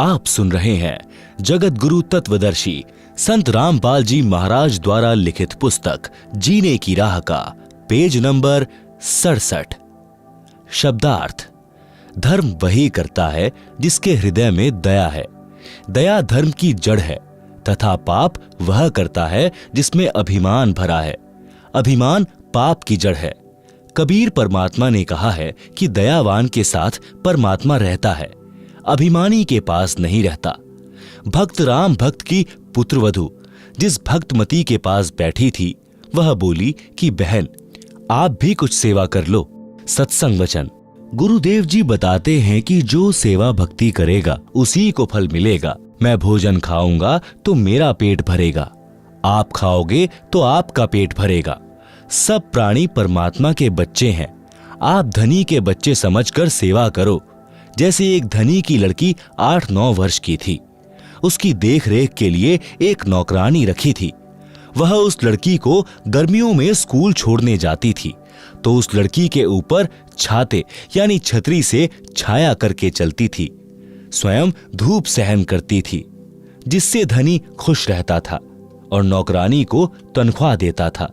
आप सुन रहे हैं जगत गुरु तत्वदर्शी संत रामपाल जी महाराज द्वारा लिखित पुस्तक जीने की राह का पेज नंबर 67। शब्दार्थ। धर्म वही करता है जिसके हृदय में दया है। दया धर्म की जड़ है तथा पाप वह करता है जिसमें अभिमान भरा है। अभिमान पाप की जड़ है। कबीर परमात्मा ने कहा है कि दयावान के साथ परमात्मा रहता है, अभिमानी के पास नहीं रहता। भक्त राम भक्त की पुत्रवधू जिस भक्तमती के पास बैठी थी वह बोली कि बहन आप भी कुछ सेवा कर लो। सत्संग वचन। गुरुदेव जी बताते हैं कि जो सेवा भक्ति करेगा उसी को फल मिलेगा। मैं भोजन खाऊंगा तो मेरा पेट भरेगा, आप खाओगे तो आपका पेट भरेगा। सब प्राणी परमात्मा के बच्चे हैं। आप धनी के बच्चे समझकर सेवा करो। जैसे एक धनी की लड़की 8-9 वर्ष की थी, उसकी देख रेख के लिए एक नौकरानी रखी थी। वह उस लड़की को गर्मियों में स्कूल छोड़ने जाती थी तो उस लड़की के ऊपर छाते यानी छतरी से छाया करके चलती थी। स्वयं धूप सहन करती थी, जिससे धनी खुश रहता था और नौकरानी को तनख्वाह देता था।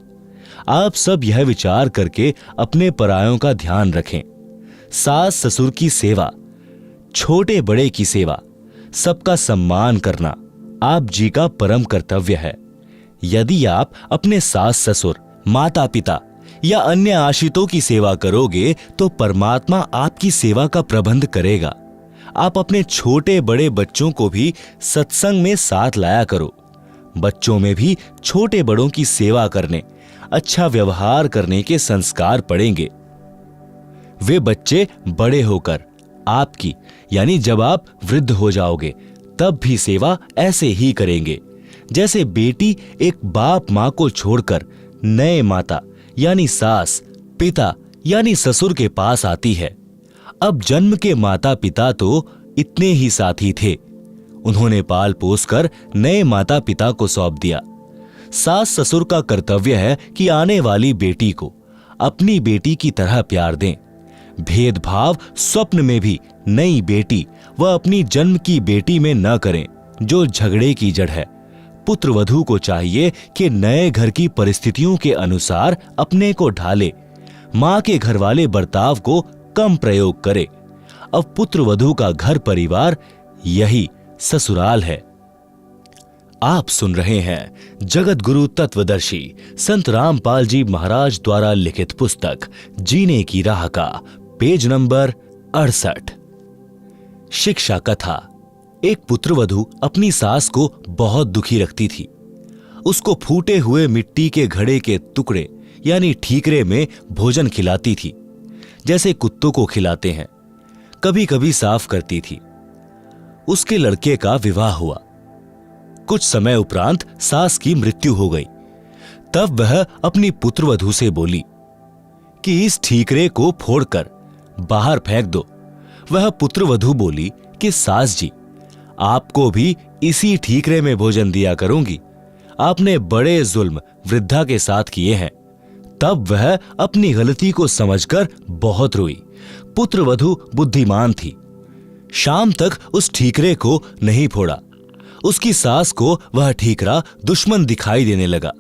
आप सब यह विचार करके अपने परायों का ध्यान रखें। सास ससुर की सेवा, छोटे बड़े की सेवा, सबका सम्मान करना आप जी का परम कर्तव्य है। यदि आप अपने सास ससुर, माता पिता या अन्य आश्रितों की सेवा करोगे तो परमात्मा आपकी सेवा का प्रबंध करेगा। आप अपने छोटे बड़े बच्चों को भी सत्संग में साथ लाया करो। बच्चों में भी छोटे बड़ों की सेवा करने, अच्छा व्यवहार करने के संस्कार पड़ेंगे। वे बच्चे बड़े होकर आपकी यानी जब आप वृद्ध हो जाओगे तब भी सेवा ऐसे ही करेंगे जैसे बेटी एक बाप माँ को छोड़कर नए माता यानी सास पिता यानी ससुर के पास आती है। अब जन्म के माता पिता तो इतने ही साथी थे, उन्होंने पाल पोस कर नए माता पिता को सौंप दिया। सास ससुर का कर्तव्य है कि आने वाली बेटी को अपनी बेटी की तरह प्यार दें। भेदभाव स्वप्न में भी नई बेटी व अपनी जन्म की बेटी में न करें, जो झगड़े की जड़ है। पुत्र वधू को चाहिए कि नए घर की परिस्थितियों के अनुसार अपने को ढाले, मां के घर वाले बर्ताव को कम प्रयोग करे। अब पुत्र वधू का घर परिवार यही ससुराल है। आप सुन रहे हैं जगत गुरु तत्वदर्शी संत रामपाल जी महाराज द्वारा लिखित पुस्तक जीने की राह का पेज नंबर 68। शिक्षा कथा। एक पुत्रवधू अपनी सास को बहुत दुखी रखती थी। उसको फूटे हुए मिट्टी के घड़े के टुकड़े यानी ठीकरे में भोजन खिलाती थी, जैसे कुत्तों को खिलाते हैं। कभी कभी साफ करती थी। उसके लड़के का विवाह हुआ। कुछ समय उपरांत सास की मृत्यु हो गई। तब वह अपनी पुत्रवधू से बोली कि इस ठीकरे को फोड़कर बाहर फेंक दो। वह पुत्रवधू बोली कि सास जी, आपको भी इसी ठीकरे में भोजन दिया करूंगी। आपने बड़े जुल्म वृद्धा के साथ किए हैं। तब वह अपनी गलती को समझकर बहुत रोई। पुत्रवधू बुद्धिमान थी। शाम तक उस ठीकरे को नहीं फोड़ा। उसकी सास को वह ठीकरा दुश्मन दिखाई देने लगा।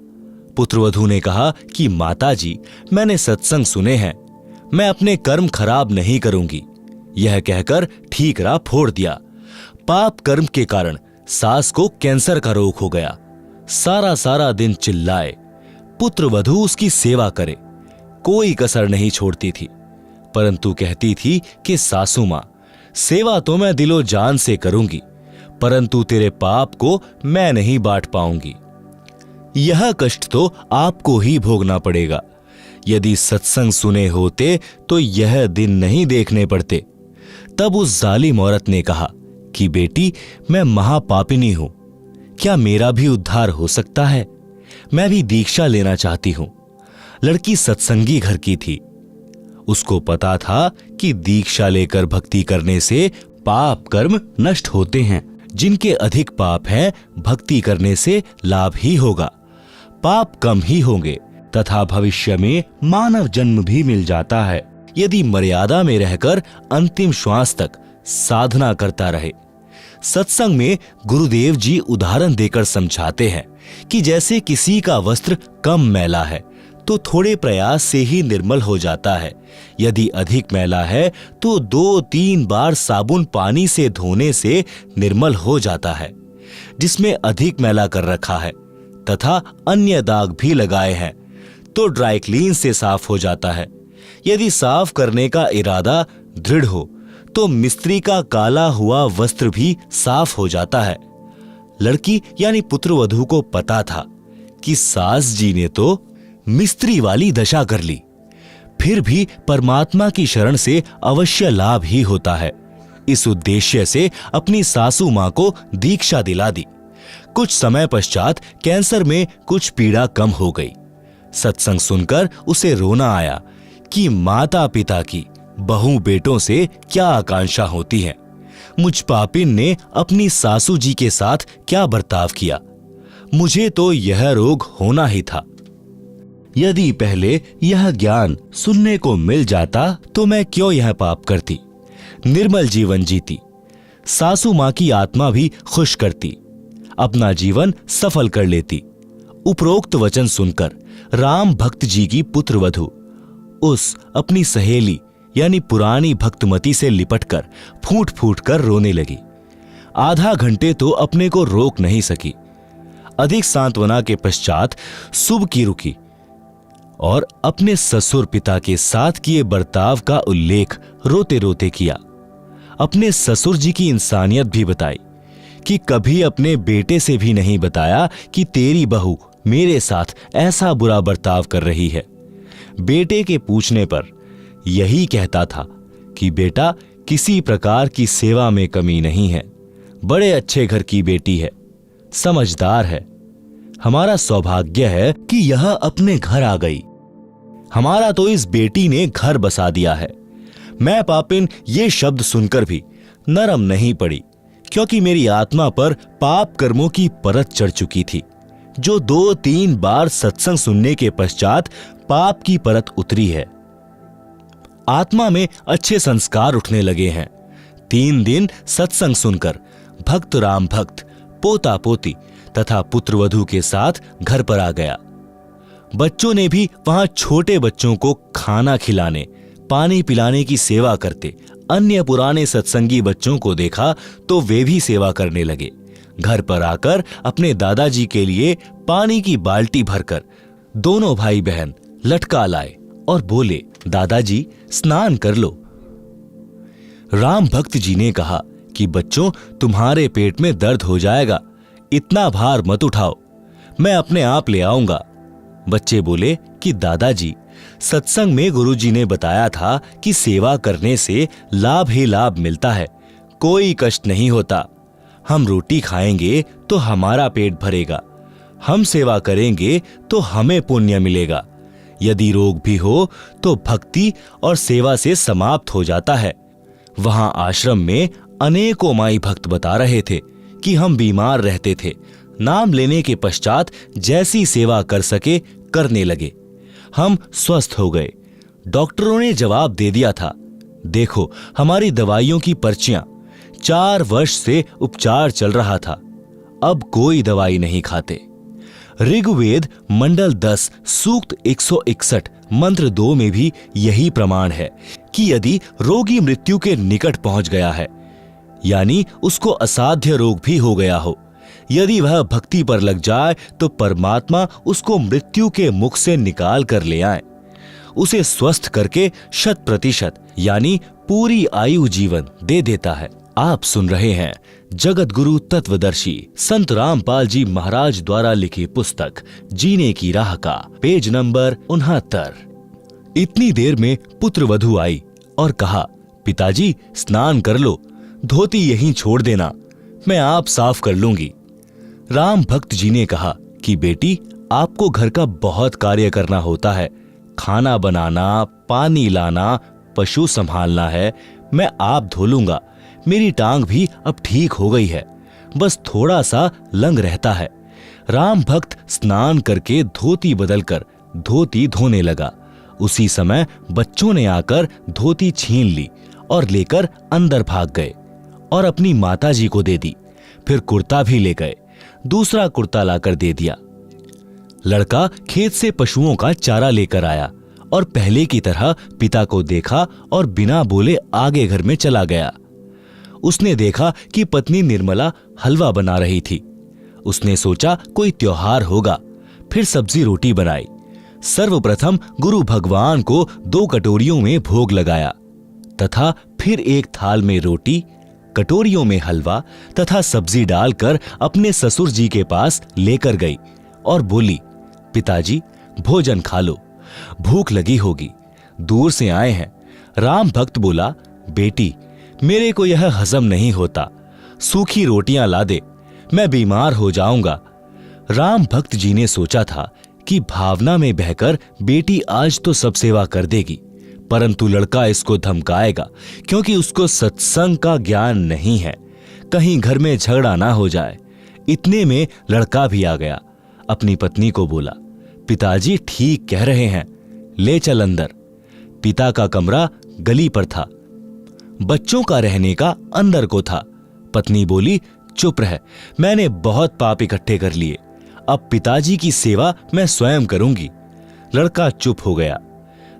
पुत्रवधू ने कहा कि माता जी, मैंने सत्संग सुने हैं, मैं अपने कर्म खराब नहीं करूंगी। यह कहकर ठीकरा फोड़ दिया। पाप कर्म के कारण सास को कैंसर का रोग हो गया। सारा दिन चिल्लाए, पुत्रवधू उसकी सेवा करे, कोई कसर नहीं छोड़ती थी, परंतु कहती थी कि सासू मां, सेवा तो मैं दिलो जान से करूंगी, परंतु तेरे पाप को मैं नहीं बांट पाऊंगी। यह कष्ट तो आपको ही भोगना पड़ेगा। यदि सत्संग सुने होते तो यह दिन नहीं देखने पड़ते। तब उस जालिम औरत ने कहा कि बेटी, मैं महापापिनी हूं, क्या मेरा भी उद्धार हो सकता है? मैं भी दीक्षा लेना चाहती हूं। लड़की सत्संगी घर की थी। उसको पता था कि दीक्षा लेकर भक्ति करने से पाप कर्म नष्ट होते हैं। जिनके अधिक पाप हैं, भक्ति करने से लाभ ही होगा। पाप कम ही होंगे तथा भविष्य में मानव जन्म भी मिल जाता है, यदि मर्यादा में रहकर अंतिम श्वास तक साधना करता रहे। सत्संग में गुरुदेव जी उदाहरण देकर समझाते हैं कि जैसे किसी का वस्त्र कम मैला है तो थोड़े प्रयास से ही निर्मल हो जाता है, यदि अधिक मैला है तो 2-3 बार साबुन पानी से धोने से निर्मल हो जाता है। जिसमें अधिक मैला कर रखा है तथा अन्य दाग भी लगाए हैं तो ड्राई क्लीन से साफ हो जाता है। यदि साफ करने का इरादा दृढ़ हो तो मिस्त्री का काला हुआ वस्त्र भी साफ हो जाता है। लड़की यानी पुत्रवधू को पता था कि सास जी ने तो मिस्त्री वाली दशा कर ली, फिर भी परमात्मा की शरण से अवश्य लाभ ही होता है। इस उद्देश्य से अपनी सासू मां को दीक्षा दिला दी। कुछ समय पश्चात कैंसर में कुछ पीड़ा कम हो गई। सत्संग सुनकर उसे रोना आया कि माता पिता की बहू बेटों से क्या आकांक्षा होती है। मुझ पापिन ने अपनी सासू जी के साथ क्या बर्ताव किया। मुझे तो यह रोग होना ही था। यदि पहले यह ज्ञान सुनने को मिल जाता तो मैं क्यों यह पाप करती, निर्मल जीवन जीती, सासू मां की आत्मा भी खुश करती, अपना जीवन सफल कर लेती। उपरोक्त वचन सुनकर राम भक्त जी की पुत्रवधू उस अपनी सहेली यानी पुरानी भक्तमती से लिपटकर फूट फूट कर रोने लगी। आधा घंटे तो अपने को रोक नहीं सकी। अधिक सांत्वना के पश्चात शुभ की रुकी और अपने ससुर पिता के साथ किए बर्ताव का उल्लेख रोते रोते किया। अपने ससुर जी की इंसानियत भी बताई कि कभी अपने बेटे से भी नहीं बताया कि तेरी बहू मेरे साथ ऐसा बुरा बर्ताव कर रही है। बेटे के पूछने पर यही कहता था कि बेटा किसी प्रकार की सेवा में कमी नहीं है, बड़े अच्छे घर की बेटी है, समझदार है। हमारा सौभाग्य है कि यह अपने घर आ गई। हमारा तो इस बेटी ने घर बसा दिया है। मैं पापिन ये शब्द सुनकर भी नरम नहीं पड़ी, क्योंकि मेरी आत्मा पर पाप कर्मों की परत चढ़ चुकी थी, जो 2-3 बार सत्संग सुनने के पश्चात पाप की परत उतरी है। आत्मा में अच्छे संस्कार उठने लगे हैं। 3 दिन सत्संग सुनकर भक्त राम भक्त पोता पोती तथा पुत्रवधू के साथ घर पर आ गया। बच्चों ने भी वहां छोटे बच्चों को खाना खिलाने पानी पिलाने की सेवा करते अन्य पुराने सत्संगी बच्चों को देखा तो वे भी सेवा करने लगे। घर पर आकर अपने दादाजी के लिए पानी की बाल्टी भरकर दोनों भाई बहन लटका लाए और बोले, दादाजी स्नान कर लो। राम भक्त जी ने कहा कि बच्चों तुम्हारे पेट में दर्द हो जाएगा, इतना भार मत उठाओ, मैं अपने आप ले आऊंगा। बच्चे बोले कि दादाजी सत्संग में गुरुजी ने बताया था कि सेवा करने से लाभ ही लाभ मिलता है, कोई कष्ट नहीं होता। हम रोटी खाएंगे तो हमारा पेट भरेगा, हम सेवा करेंगे तो हमें पुण्य मिलेगा। यदि रोग भी हो तो भक्ति और सेवा से समाप्त हो जाता है। वहां आश्रम में अनेकों माई भक्त बता रहे थे कि हम बीमार रहते थे, नाम लेने के पश्चात जैसी सेवा कर सके करने लगे, हम स्वस्थ हो गए। डॉक्टरों ने जवाब दे दिया था, देखो हमारी दवाइयों की पर्चियां, 4 वर्ष से उपचार चल रहा था, अब कोई दवाई नहीं खाते। ऋग्वेद मंडल 10 सूक्त 161 मंत्र 2 में भी यही प्रमाण है कि यदि रोगी मृत्यु के निकट पहुंच गया है, यानी उसको असाध्य रोग भी हो गया हो, यदि वह भक्ति पर लग जाए तो परमात्मा उसको मृत्यु के मुख से निकाल कर ले आए, उसे स्वस्थ करके 100% यानी पूरी आयु जीवन दे देता है। आप सुन रहे हैं जगत गुरु तत्वदर्शी संत रामपाल जी महाराज द्वारा लिखी पुस्तक जीने की राह का पेज नंबर 69। इतनी देर में पुत्रवधू आई और कहा, पिताजी स्नान कर लो, धोती यहीं छोड़ देना, मैं आप साफ कर लूंगी। राम भक्त जी ने कहा कि बेटी आपको घर का बहुत कार्य करना होता है, खाना बनाना, पानी लाना, पशु संभालना है, मैं आप धो लूंगा। मेरी टांग भी अब ठीक हो गई है, बस थोड़ा सा लंग रहता है। राम भक्त स्नान करके धोती बदलकर धोती धोने लगा। उसी समय बच्चों ने आकर धोती छीन ली और लेकर अंदर भाग गए और अपनी माताजी को दे दी। फिर कुर्ता भी ले गए, दूसरा कुर्ता लाकर दे दिया। लड़का खेत से पशुओं का चारा लेकर आया और पहले की तरह पिता को देखा और बिना बोले आगे घर में चला गया। उसने देखा कि पत्नी निर्मला हलवा बना रही थी। उसने सोचा कोई त्योहार होगा, फिर सब्जी रोटी बनाई। सर्वप्रथम गुरु भगवान को 2 कटोरियों में भोग लगाया तथा फिर एक थाल में रोटी, कटोरियों में हलवा तथा सब्जी डालकर अपने ससुर जी के पास लेकर गई और बोली, पिताजी भोजन खा लो, भूख लगी होगी, दूर से आए हैं। राम भक्त बोला, बेटी मेरे को यह हजम नहीं होता, सूखी रोटियां ला दे, मैं बीमार हो जाऊंगा। राम भक्त जी ने सोचा था कि भावना में बहकर बेटी आज तो सब सेवा कर देगी, परंतु लड़का इसको धमकाएगा क्योंकि उसको सत्संग का ज्ञान नहीं है, कहीं घर में झगड़ा ना हो जाए। इतने में लड़का भी आ गया। अपनी पत्नी को बोला, पिताजी ठीक कह रहे हैं, ले चल अंदर। पिता का कमरा गली पर था, बच्चों का रहने का अंदर को था। पत्नी बोली, चुप रह, मैंने बहुत पाप इकट्ठे कर लिए, अब पिताजी की सेवा मैं स्वयं करूंगी। लड़का चुप हो गया।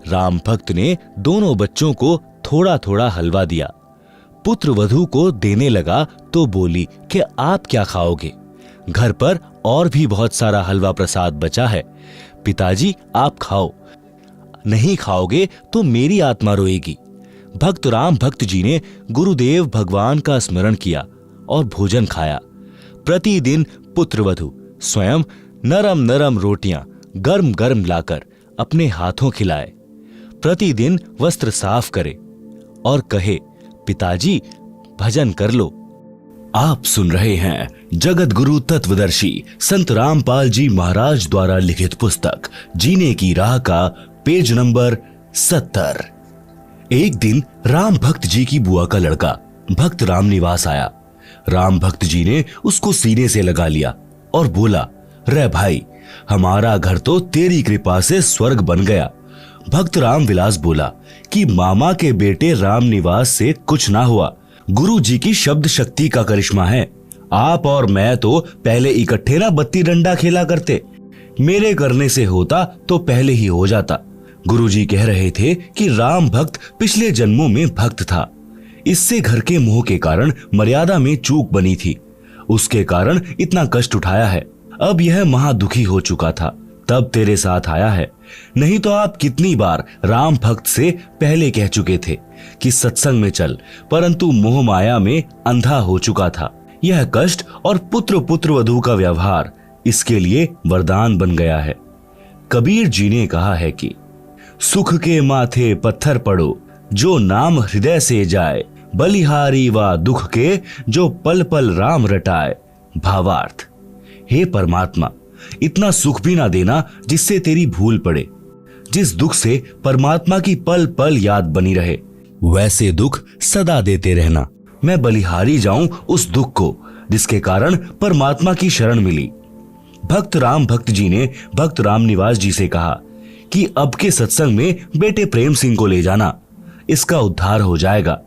राम भक्त ने दोनों बच्चों को थोड़ा थोड़ा हलवा दिया। पुत्र वधू को देने लगा तो बोली कि आप क्या खाओगे, घर पर और भी बहुत सारा हलवा प्रसाद बचा है, पिताजी आप खाओ, नहीं खाओगे तो मेरी आत्मा रोएगी। भक्त राम भक्त जी ने गुरुदेव भगवान का स्मरण किया और भोजन खाया। प्रतिदिन पुत्र वधू स्वयं नरम नरम रोटियां गर्म गर्म लाकर अपने हाथों खिलाए, प्रतिदिन वस्त्र साफ करे और कहे, पिताजी भजन कर लो। आप सुन रहे हैं जगत गुरु तत्वदर्शी संत रामपाल जी महाराज द्वारा लिखित पुस्तक जीने की राह का पेज नंबर 70। एक दिन राम भक्त जी की बुआ का लड़का भक्त राम निवास आया। राम भक्त जी ने उसको सीने से लगा लिया और बोला, रे भाई हमारा घर तो तेरी कृपा से स्वर्ग बन गया। भक्त राम विलास बोला कि मामा के बेटे राम निवास से कुछ ना हुआ, गुरु जी की शब्द शक्ति का करिश्मा है। आप और मैं तो पहले इकट्ठे ना बत्ती डंडा खेला करते, मेरे करने से होता तो पहले ही हो जाता। गुरु जी कह रहे थे कि राम भक्त पिछले जन्मों में भक्त था, इससे घर के मोह के कारण मर्यादा में चूक बनी थी, उसके कारण इतना कष्ट उठाया है। अब यह महादुखी हो चुका था, तब तेरे साथ आया है, नहीं तो आप कितनी बार राम भक्त से पहले कह चुके थे कि सत्संग में चल, परंतु मोह माया में अंधा हो चुका था। यह कष्ट और पुत्र पुत्र वधू का व्यवहार इसके लिए वरदान बन गया है। कबीर जी ने कहा है कि सुख के माथे पत्थर पड़ो, जो नाम हृदय से जाए, बलिहारी व दुख के जो पल पल राम रटाए। भावार्थ, हे परमात्मा, इतना सुख भी ना देना जिससे तेरी भूल पड़े, जिस दुख से परमात्मा की पल पल याद बनी रहे, वैसे दुख सदा देते रहना। मैं बलिहारी जाऊं उस दुख को जिसके कारण परमात्मा की शरण मिली। भक्त राम भक्त जी ने भक्त राम निवास जी से कहा कि अब के सत्संग में बेटे प्रेम सिंह को ले जाना, इसका उद्धार हो जाएगा।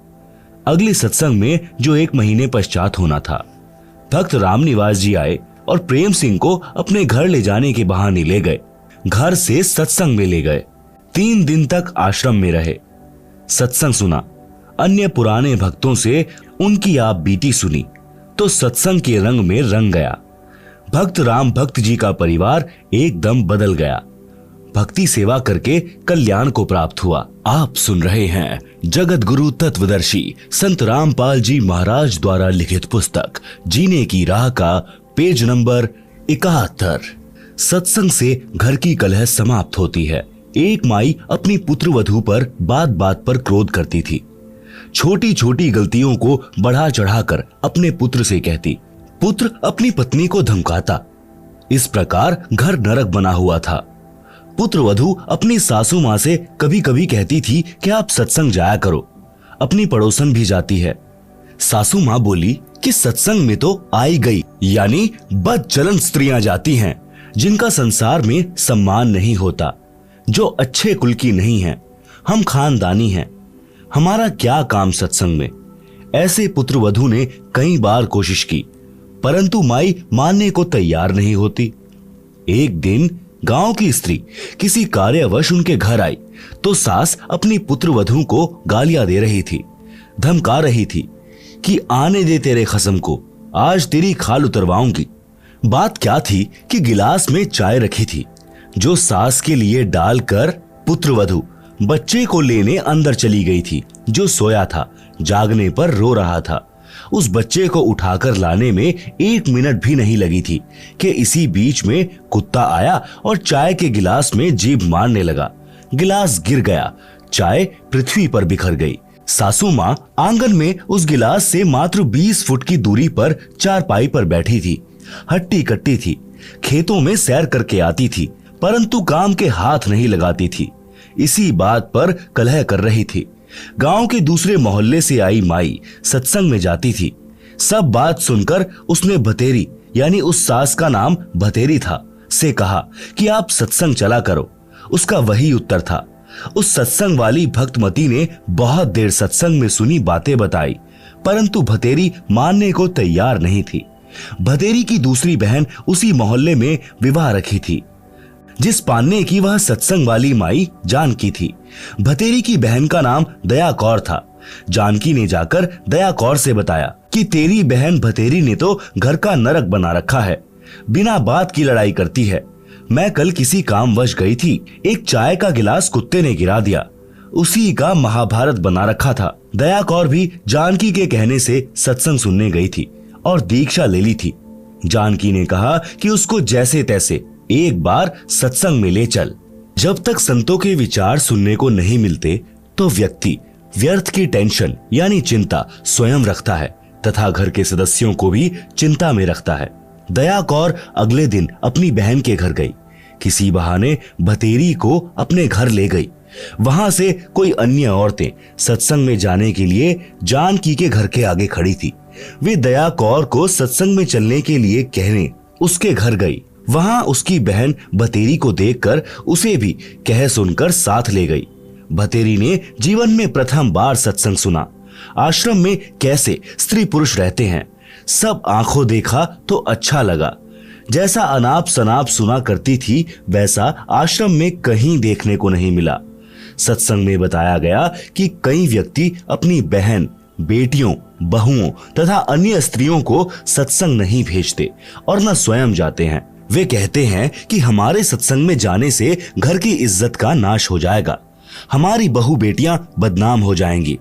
अगले सत्संग में जो 1 महीने पश्चात होना था, भक्त राम निवास जी आए और प्रेम सिंह को अपने घर ले जाने के बहाने ले गए। घर से सत्संग में ले गए। 3 दिन तक आश्रम में रहे, सत्संग सुना, अन्य पुराने भक्तों से उनकी आप बीती सुनी तो सत्संग के रंग में रंग गया। भक्त राम भक्त जी का परिवार एकदम बदल गया, भक्ति सेवा करके कल्याण को प्राप्त हुआ। आप सुन रहे हैं जगत गुरु तत्वदर्शी संत रामपाल जी महाराज द्वारा लिखित पुस्तक जीने की राह का पेज नंबर 71। सत्संग से घर की कलह समाप्त होती है। एक माई अपनी पुत्र वधू पर बात बात पर क्रोध करती थी। छोटी छोटी गलतियों को बढ़ा चढ़ाकर अपने पुत्र से कहती, पुत्र अपनी पत्नी को धमकाता। इस प्रकार घर नरक बना हुआ था। पुत्र वधू अपनी सासू माँ से कभी कभी कहती थी कि आप सत्संग जाया करो, अपनी पड़ोसन भी जाती है। सासू माँ बोली कि सत्संग में तो आई गई, यानी बदचलन स्त्रियां जाती हैं जिनका संसार में सम्मान नहीं होता, जो अच्छे कुल की नहीं है। हम खानदानी हैं, हमारा क्या काम सत्संग में। ऐसे पुत्रवधू ने कई बार कोशिश की, परंतु माई मानने को तैयार नहीं होती। एक दिन गांव की स्त्री किसी कार्यवश उनके घर आई तो सास अपनी पुत्रवधू को गालियां दे रही थी, धमका रही थी कि आने दे तेरे खसम को, आज तेरी खाल उतरवाऊंगी। बात क्या थी कि गिलास में चाय रखी थी, जो सास के लिए डालकर पुत्रवधू बच्चे को लेने अंदर चली गई थी, जो सोया था, जागने पर रो रहा था। उस बच्चे को उठाकर लाने में 1 मिनट भी नहीं लगी थी कि इसी बीच में कुत्ता आया और चाय के गिलास में जीभ मारने लगा। गिलास गिर गया, चाय पृथ्वी पर बिखर गई। सासू माँ आंगन में उस गिलास से मात्र 20 फुट की दूरी पर चारपाई पर बैठी थी। हट्टी कट्टी थी, खेतों में सैर करके आती थी, परंतु काम के हाथ नहीं लगाती थी। इसी बात पर कलह कर रही थी। गांव के दूसरे मोहल्ले से आई माई सत्संग में जाती थी। सब बात सुनकर उसने भतेरी, यानी उस सास का नाम भतेरी था, से कहा कि आप सत्संग चला करो। उसका वही उत्तर था। उस सत्संग वाली भक्तमती ने बहुत देर सत्संग में सुनी बातें बताई, परंतु भतेरी मानने को तैयार नहीं थी। भतेरी की दूसरी बहन उसी मोहल्ले में विवाह रखी थी, जिस पान्ने की वह सत्संग वाली माई जानकी थी। भतेरी की बहन का नाम दया कौर था। जानकी ने जाकर दया कौर से बताया कि तेरी बहन भतेरी ने तो घर का नरक बना रखा है, बिना बात की लड़ाई करती है। मैं कल किसी कामवश गई थी, एक चाय का गिलास कुत्ते ने गिरा दिया, उसी का महाभारत बना रखा था। दया कौर भी जानकी के कहने से सत्संग सुनने गई थी और दीक्षा ले ली थी। जानकी ने कहा कि उसको जैसे तैसे एक बार सत्संग में ले चल। जब तक संतों के विचार सुनने को नहीं मिलते तो व्यक्ति व्यर्थ की टेंशन यानी चिंता स्वयं रखता है तथा घर के सदस्यों को भी चिंता में रखता है। दया कौर अगले दिन अपनी बहन के घर गई। किसी बहाने भतेरी को अपने घर ले गई। वहां से कोई अन्य औरतें सत्संग में जाने के लिए जानकी के घर के आगे खड़ी थी। वे दया कौर को सत्संग में चलने के लिए कहने उसके घर गई। वहां उसकी बहन भतेरी को देखकर उसे भी कह सुनकर साथ ले गई। भतेरी ने जीवन में प्रथम बार सत्संग सुना। आश्रम में कैसे स्त्री पुरुष रहते हैं, सब आंखों देखा तो अच्छा लगा। जैसा अनाप शनाप सुना करती थी वैसा आश्रम में कहीं देखने को नहीं मिला। सत्संग में बताया गया कि कई व्यक्ति अपनी बहन, बेटियों, बहुओं तथा अन्य स्त्रियों को सत्संग नहीं भेजते और न स्वयं जाते हैं। वे कहते हैं कि हमारे सत्संग में जाने से घर की इज्जत का नाश हो जाएगा, हमारी बहू बेटियां बदनाम हो जाएंगी।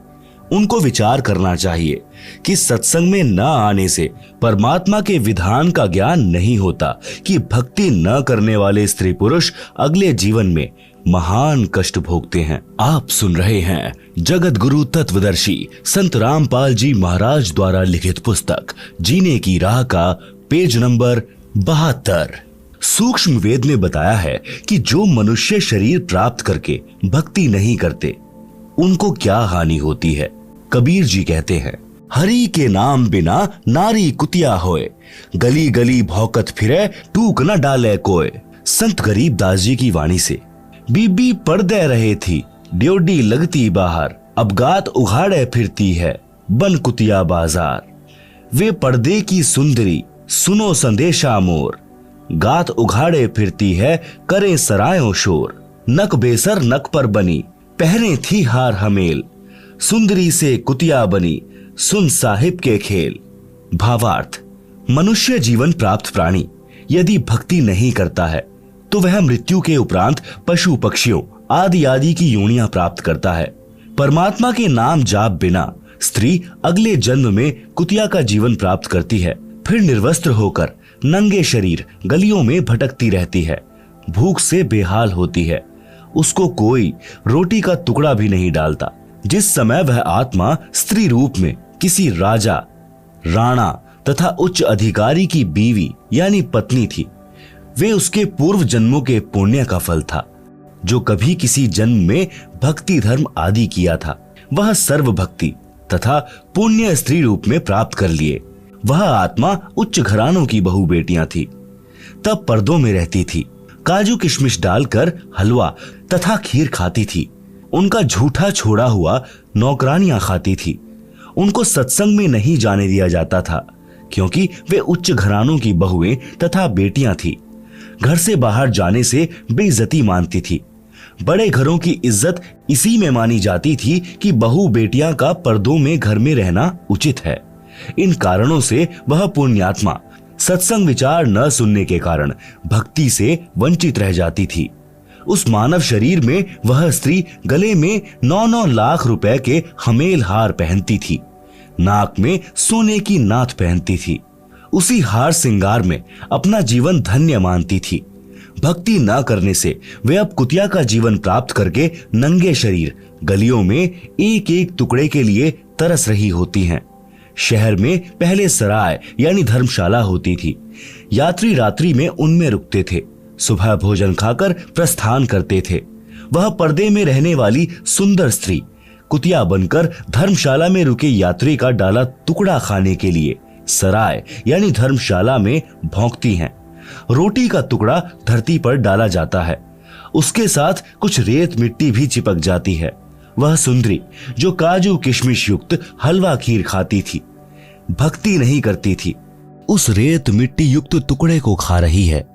उनको विचार करना चाहिए कि सत्संग में न आने से परमात्मा के विधान का ज्ञान नहीं होता कि भक्ति न करने वाले स्त्री पुरुष अगले जीवन में महान कष्ट भोगते हैं। आप सुन रहे हैं जगत गुरु तत्वदर्शी संत रामपाल जी महाराज द्वारा लिखित पुस्तक जीने की राह का पेज नंबर 72। सूक्ष्म वेद में बताया है कि जो मनुष्य शरीर प्राप्त करके भक्ति नहीं करते उनको क्या हानि होती है। कबीर जी कहते हैं, हरि के नाम बिना नारी कुतिया होए, गली गली भौकत फिरे टूक न डाले कोय। संत गरीबदास जी की वाणी से बीबी पर्दे रहे थी, ड्योडी लगती बाहर, अब गात उघाड़े फिरती है बन कुतिया बाजार। वे पर्दे की सुंदरी सुनो संदेशा मोर, गात उघाड़े फिरती है करे सरायों शोर। नक बेसर नक पर बनी पहने थी हार हमेल, सुंदरी से कुतिया बनी सुन साहिब के खेल। भावार्थ, मनुष्य जीवन प्राप्त प्राणी यदि भक्ति नहीं करता है तो वह मृत्यु के उपरांत पशु पक्षियों आदि आदि की योनियां प्राप्त करता है। परमात्मा के नाम जाप बिना स्त्री अगले जन्म में कुतिया का जीवन प्राप्त करती है, फिर निर्वस्त्र होकर नंगे शरीर गलियों में भटकती रहती है, भूख से बेहाल होती है, उसको कोई रोटी का टुकड़ा भी नहीं डालता। जिस समय वह आत्मा स्त्री रूप में किसी राजा, राणा तथा उच्च अधिकारी की बीवी यानी पत्नी थी, वे उसके पूर्व जन्मों के पुण्य का फल था, जो कभी किसी जन्म में भक्ति धर्म आदि किया था, वह सर्व भक्ति तथा पुण्य स्त्री रूप में प्राप्त कर लिए। वह आत्मा उच्च घरानों की बहू बेटियां थी, तब पर्दों में रहती थी, काजू किशमिश डालकर हलवा तथा खीर खाती थी, उनका झूठा छोड़ा हुआ नौकरानियां खाती थी, उनको सत्संग में नहीं जाने दिया जाता था, क्योंकि वे उच्च घरानों की बहुएं तथा बेटियां थी। घर से बाहर जाने से बेइज्जती मानती थी। बड़े घरों की इज्जत इसी में मानी जाती थी कि बहू बेटियां का पर्दों में घर में रहना उचित है। इन कारणों से वह पुण्यात्मा सत्संग विचार न सुनने के कारण भक्ति से वंचित रह जाती थी। उस मानव शरीर में वह स्त्री गले में 9-9 लाख रुपए के हमेल हार पहनती थी, नाक में सोने की नाथ पहनती थी। उसी हार श्रृंगार में अपना जीवन धन्य मानती थी। भक्ति न करने से वे अब कुतिया का जीवन प्राप्त करके नंगे शरीर गलियों में एक एक टुकड़े के लिए तरस रही होती हैं। शहर में पहले सराय यानी धर्मशाला होती थी। यात्री रात्रि में उनमें रुकते थे, सुबह भोजन खाकर प्रस्थान करते थे। वह पर्दे में रहने वाली सुंदर स्त्री कुतिया बनकर धर्मशाला में रुके यात्री का डाला टुकड़ा खाने के लिए सराय यानी धर्मशाला में भौंकती हैं। रोटी का टुकड़ा धरती पर डाला जाता है, उसके साथ कुछ रेत मिट्टी भी चिपक जाती है। वह सुंदरी जो काजू किशमिश युक्त हलवा खीर खाती थी, भक्ति नहीं करती थी, उस रेत मिट्टी युक्त टुकड़े को खा रही है।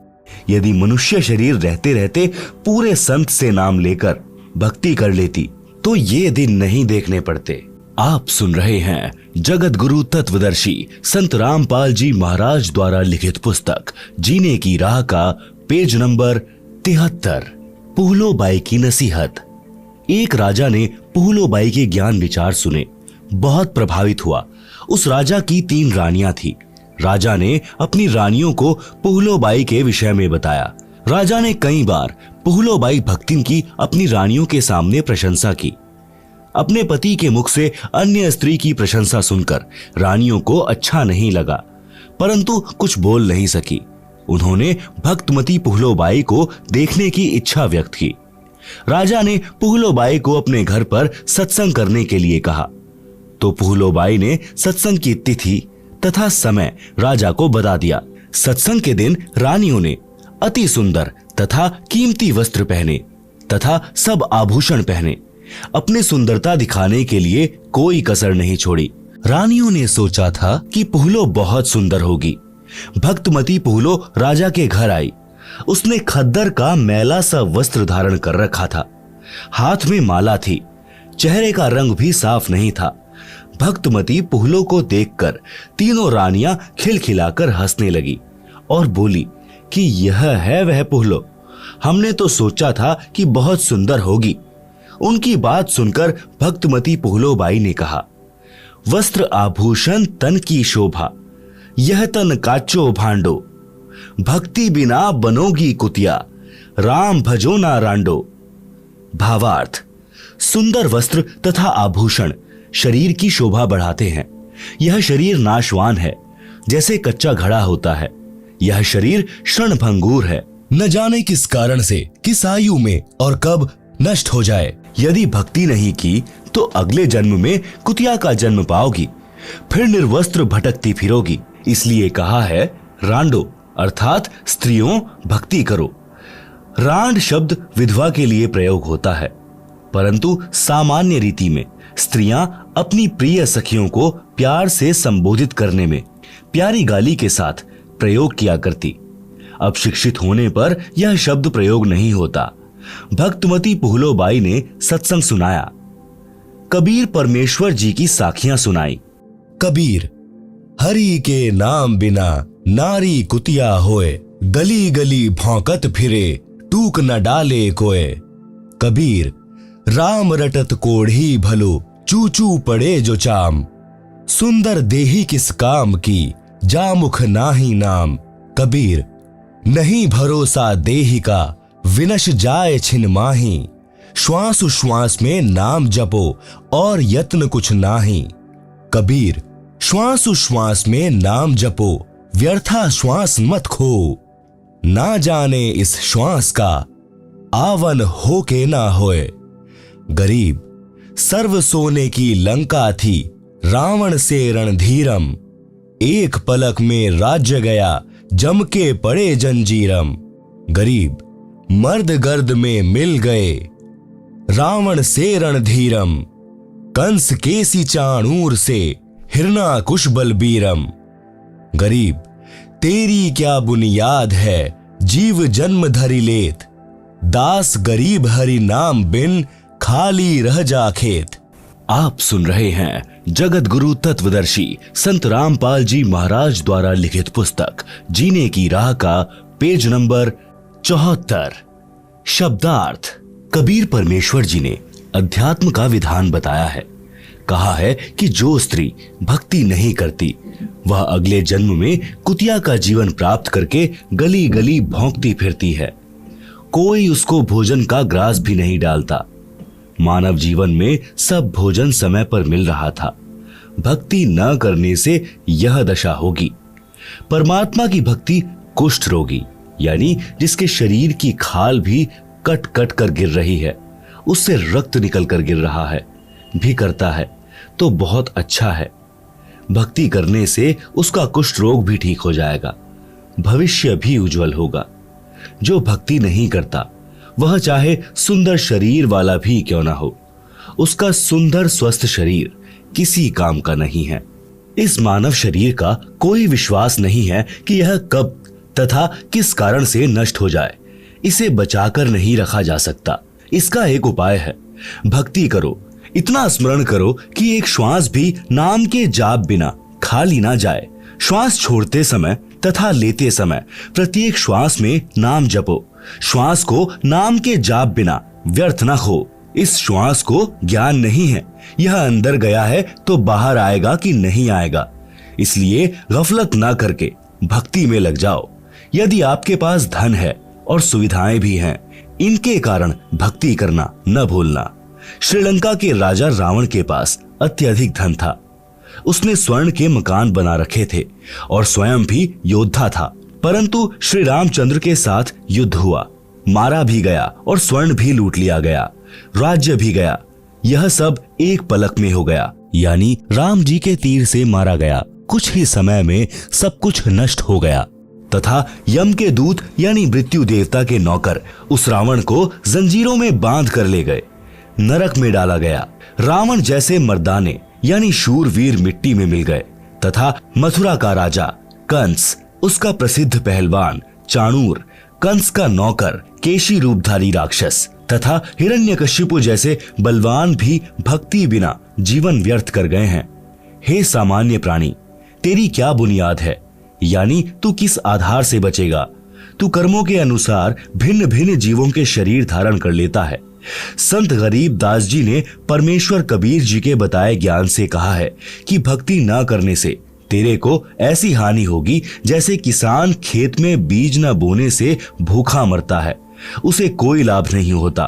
यदि मनुष्य शरीर रहते रहते पूरे संत से नाम लेकर भक्ति कर लेती तो ये दिन नहीं देखने पड़ते। आप सुन रहे हैं जगत गुरु तत्वदर्शी संत रामपाल जी महाराज द्वारा लिखित पुस्तक जीने की राह का पेज नंबर 73। पुहलोबाई की नसीहत। एक राजा ने पुहलोबाई के ज्ञान विचार सुने, बहुत प्रभावित हुआ। उस राजा की 3 रानियां थी। राजा ने अपनी रानियों को पुहलोबाई के विषय में बताया। राजा ने कई बार पुहलोबाई भक्तिन की अपनी रानियों के सामने प्रशंसा की। अपने पति के मुख से अन्य स्त्री की प्रशंसा सुनकर रानियों को अच्छा नहीं लगा, परंतु कुछ बोल नहीं सकी। उन्होंने भक्तमती पुहलोबाई को देखने की इच्छा व्यक्त की। राजा ने पुहलोबाई को अपने घर पर सत्संग करने के लिए कहा, तो पुहलोबाई ने सत्संग की तिथि तथा समय राजा को बता दिया। सत्संग के दिन रानियों ने अति सुंदर तथा कीमती वस्त्र पहने तथा सब आभूषण पहने। अपनी सुंदरता दिखाने के लिए कोई कसर नहीं छोड़ी। रानियों ने सोचा था कि पुहलो बहुत सुंदर होगी। भक्तमती पुहलो राजा के घर आई। उसने खद्दर का मैला सा वस्त्र धारण कर रखा था, हाथ में माला थी, चेहरे का रंग भी साफ नहीं था। भक्तमती पुहलो को देखकर तीनों रानियां खिलखिलाकर हंसने लगी और बोली कि यह है वह पुहलो, हमने तो सोचा था कि बहुत सुंदर होगी। उनकी बात सुनकर भक्तमती पुहलोबाई ने कहा, वस्त्र आभूषण तन की शोभा, यह तन काचो भांडो, भक्ति बिना बनोगी कुतिया, राम भजो ना रांडो। भावार्थ, सुंदर वस्त्र तथा आभूषण शरीर की शोभा बढ़ाते हैं। यह शरीर नाशवान है, जैसे कच्चा घड़ा होता है। यह शरीर क्षणभंगुर है, न जाने किस कारण से, किस आयु में और कब नष्ट हो जाए। यदि भक्ति नहीं की तो अगले जन्म में कुतिया का जन्म पाओगी, फिर निर्वस्त्र भटकती फिरोगी। इसलिए कहा है रांडो, अर्थात स्त्रियों भक्ति करो। रांड शब्द विधवा के लिए प्रयोग होता है, परंतु सामान्य रीति में स्त्रियां अपनी प्रिय सखियों को प्यार से संबोधित करने में प्यारी गाली के साथ प्रयोग किया करती। अब शिक्षित होने पर यह शब्द प्रयोग नहीं होता। भक्तमती पुहलोबाई ने सत्संग सुनाया। कबीर परमेश्वर जी की साखियां सुनाई। कबीर, हरि के नाम बिना नारी कुतिया होए, गली गली भौंकत फिरे, टूक न डाले कोय। कबीर, राम रटत कोढ़ी भलो, चूचू पड़े जो चाम, सुंदर देही किस काम की, जामुख नाही नाम। कबीर, नहीं भरोसा देही का, विनश जाए छिन माही, श्वास श्वास में नाम जपो और यत्न कुछ नाही। कबीर, श्वास श्वास में नाम जपो, व्यर्था श्वास मत खो, ना जाने इस श्वास का, आवन हो के ना होए। गरीब, सर्व सोने की लंका थी, रावण से रणधीरम, एक पलक में राज्य गया, जम के पड़े जंजीरम। गरीब, मर्द गर्द में मिल गए, रावण से रणधीरम, कंस केसी चाणूर से हिरणाकुश बलबीरम। गरीब तेरी क्या बुनियाद है, जीव जन्म धरि लेत। दास गरीब हरि नाम बिन, खाली रह जा खेत। आप सुन रहे हैं जगत गुरु तत्वदर्शी संत रामपाल जी महाराज द्वारा लिखित पुस्तक जीने की राह का पेज नंबर 74। शब्दार्थ। कबीर परमेश्वर जी ने अध्यात्म का विधान बताया है। कहा है कि जो स्त्री भक्ति नहीं करती वह अगले जन्म में कुतिया का जीवन प्राप्त करके गली गली भौंकती फिरती है। कोई उसको भोजन का ग्रास भी नहीं डालता। मानव जीवन में सब भोजन समय पर मिल रहा था। भक्ति न करने से यह दशा होगी। परमात्मा की भक्ति कुष्ठ रोगी यानी जिसके शरीर की खाल भी कट कट कर गिर रही है, उससे रक्त निकल कर गिर रहा है, भी करता है तो बहुत अच्छा है। भक्ति करने से उसका कुष्ठ रोग भी ठीक हो जाएगा, भविष्य भी उज्जवल होगा। जो भक्ति नहीं करता वह चाहे सुंदर शरीर वाला भी क्यों ना हो, उसका सुंदर स्वस्थ शरीर किसी काम का नहीं है। इस मानव शरीर का कोई विश्वास नहीं है कि यह कब तथा किस कारण से नष्ट हो जाए। इसे बचाकर नहीं रखा जा सकता। इसका एक उपाय है, भक्ति करो। इतना स्मरण करो कि एक श्वास भी नाम के जाप बिना खाली ना जाए। श्वास छोड़ते समय तथा लेते समय प्रत्येक श्वास में नाम जपो। श्वास को नाम के जाप बिना व्यर्थ न हो। इस श्वास को ज्ञान नहीं है, यह अंदर गया है तो बाहर आएगा कि नहीं आएगा। इसलिए गफलत ना करके भक्ति में लग जाओ। यदि आपके पास धन है और सुविधाएं भी हैं, इनके कारण भक्ति करना न भूलना। श्रीलंका के राजा रावण के पास अत्यधिक धन था। उसने स्वर्ण के मकान बना रखे थे और स्वयं भी योद्धा था। परंतु श्री रामचंद्र के साथ युद्ध हुआ, मारा भी गया और स्वर्ण भी लूट लिया गया, राज्य भी गया। यह सब एक पलक में हो गया, यानी राम जी के तीर से मारा गया। कुछ ही समय में सब कुछ नष्ट हो गया तथा यम के दूत यानी मृत्यु देवता के नौकर उस रावण को जंजीरों में बांध कर ले गए, नरक में डाला गया। रावण जैसे मर्दाने यानी शूरवीर मिट्टी में मिल गए तथा मथुरा का राजा कंस, उसका प्रसिद्ध पहलवान चाणूर, कंस का नौकर केशी रूपधारी राक्षस तथा हिरण्यकशिपु जैसे बलवान भी भक्ति बिना जीवन व्यर्थ कर गए हैं। हे सामान्य प्राणी, तेरी क्या बुनियाद है, यानी तू किस आधार से बचेगा। तू कर्मों के अनुसार भिन्न भिन्न जीवों के शरीर धारण कर लेता है। संत गरीब दास जी ने परमेश्वर कबीर जी के बताए ज्ञान से कहा है कि भक्ति न करने से तेरे को ऐसी हानि होगी जैसे किसान खेत में बीज न बोने से भूखा मरता है, उसे कोई लाभ नहीं होता।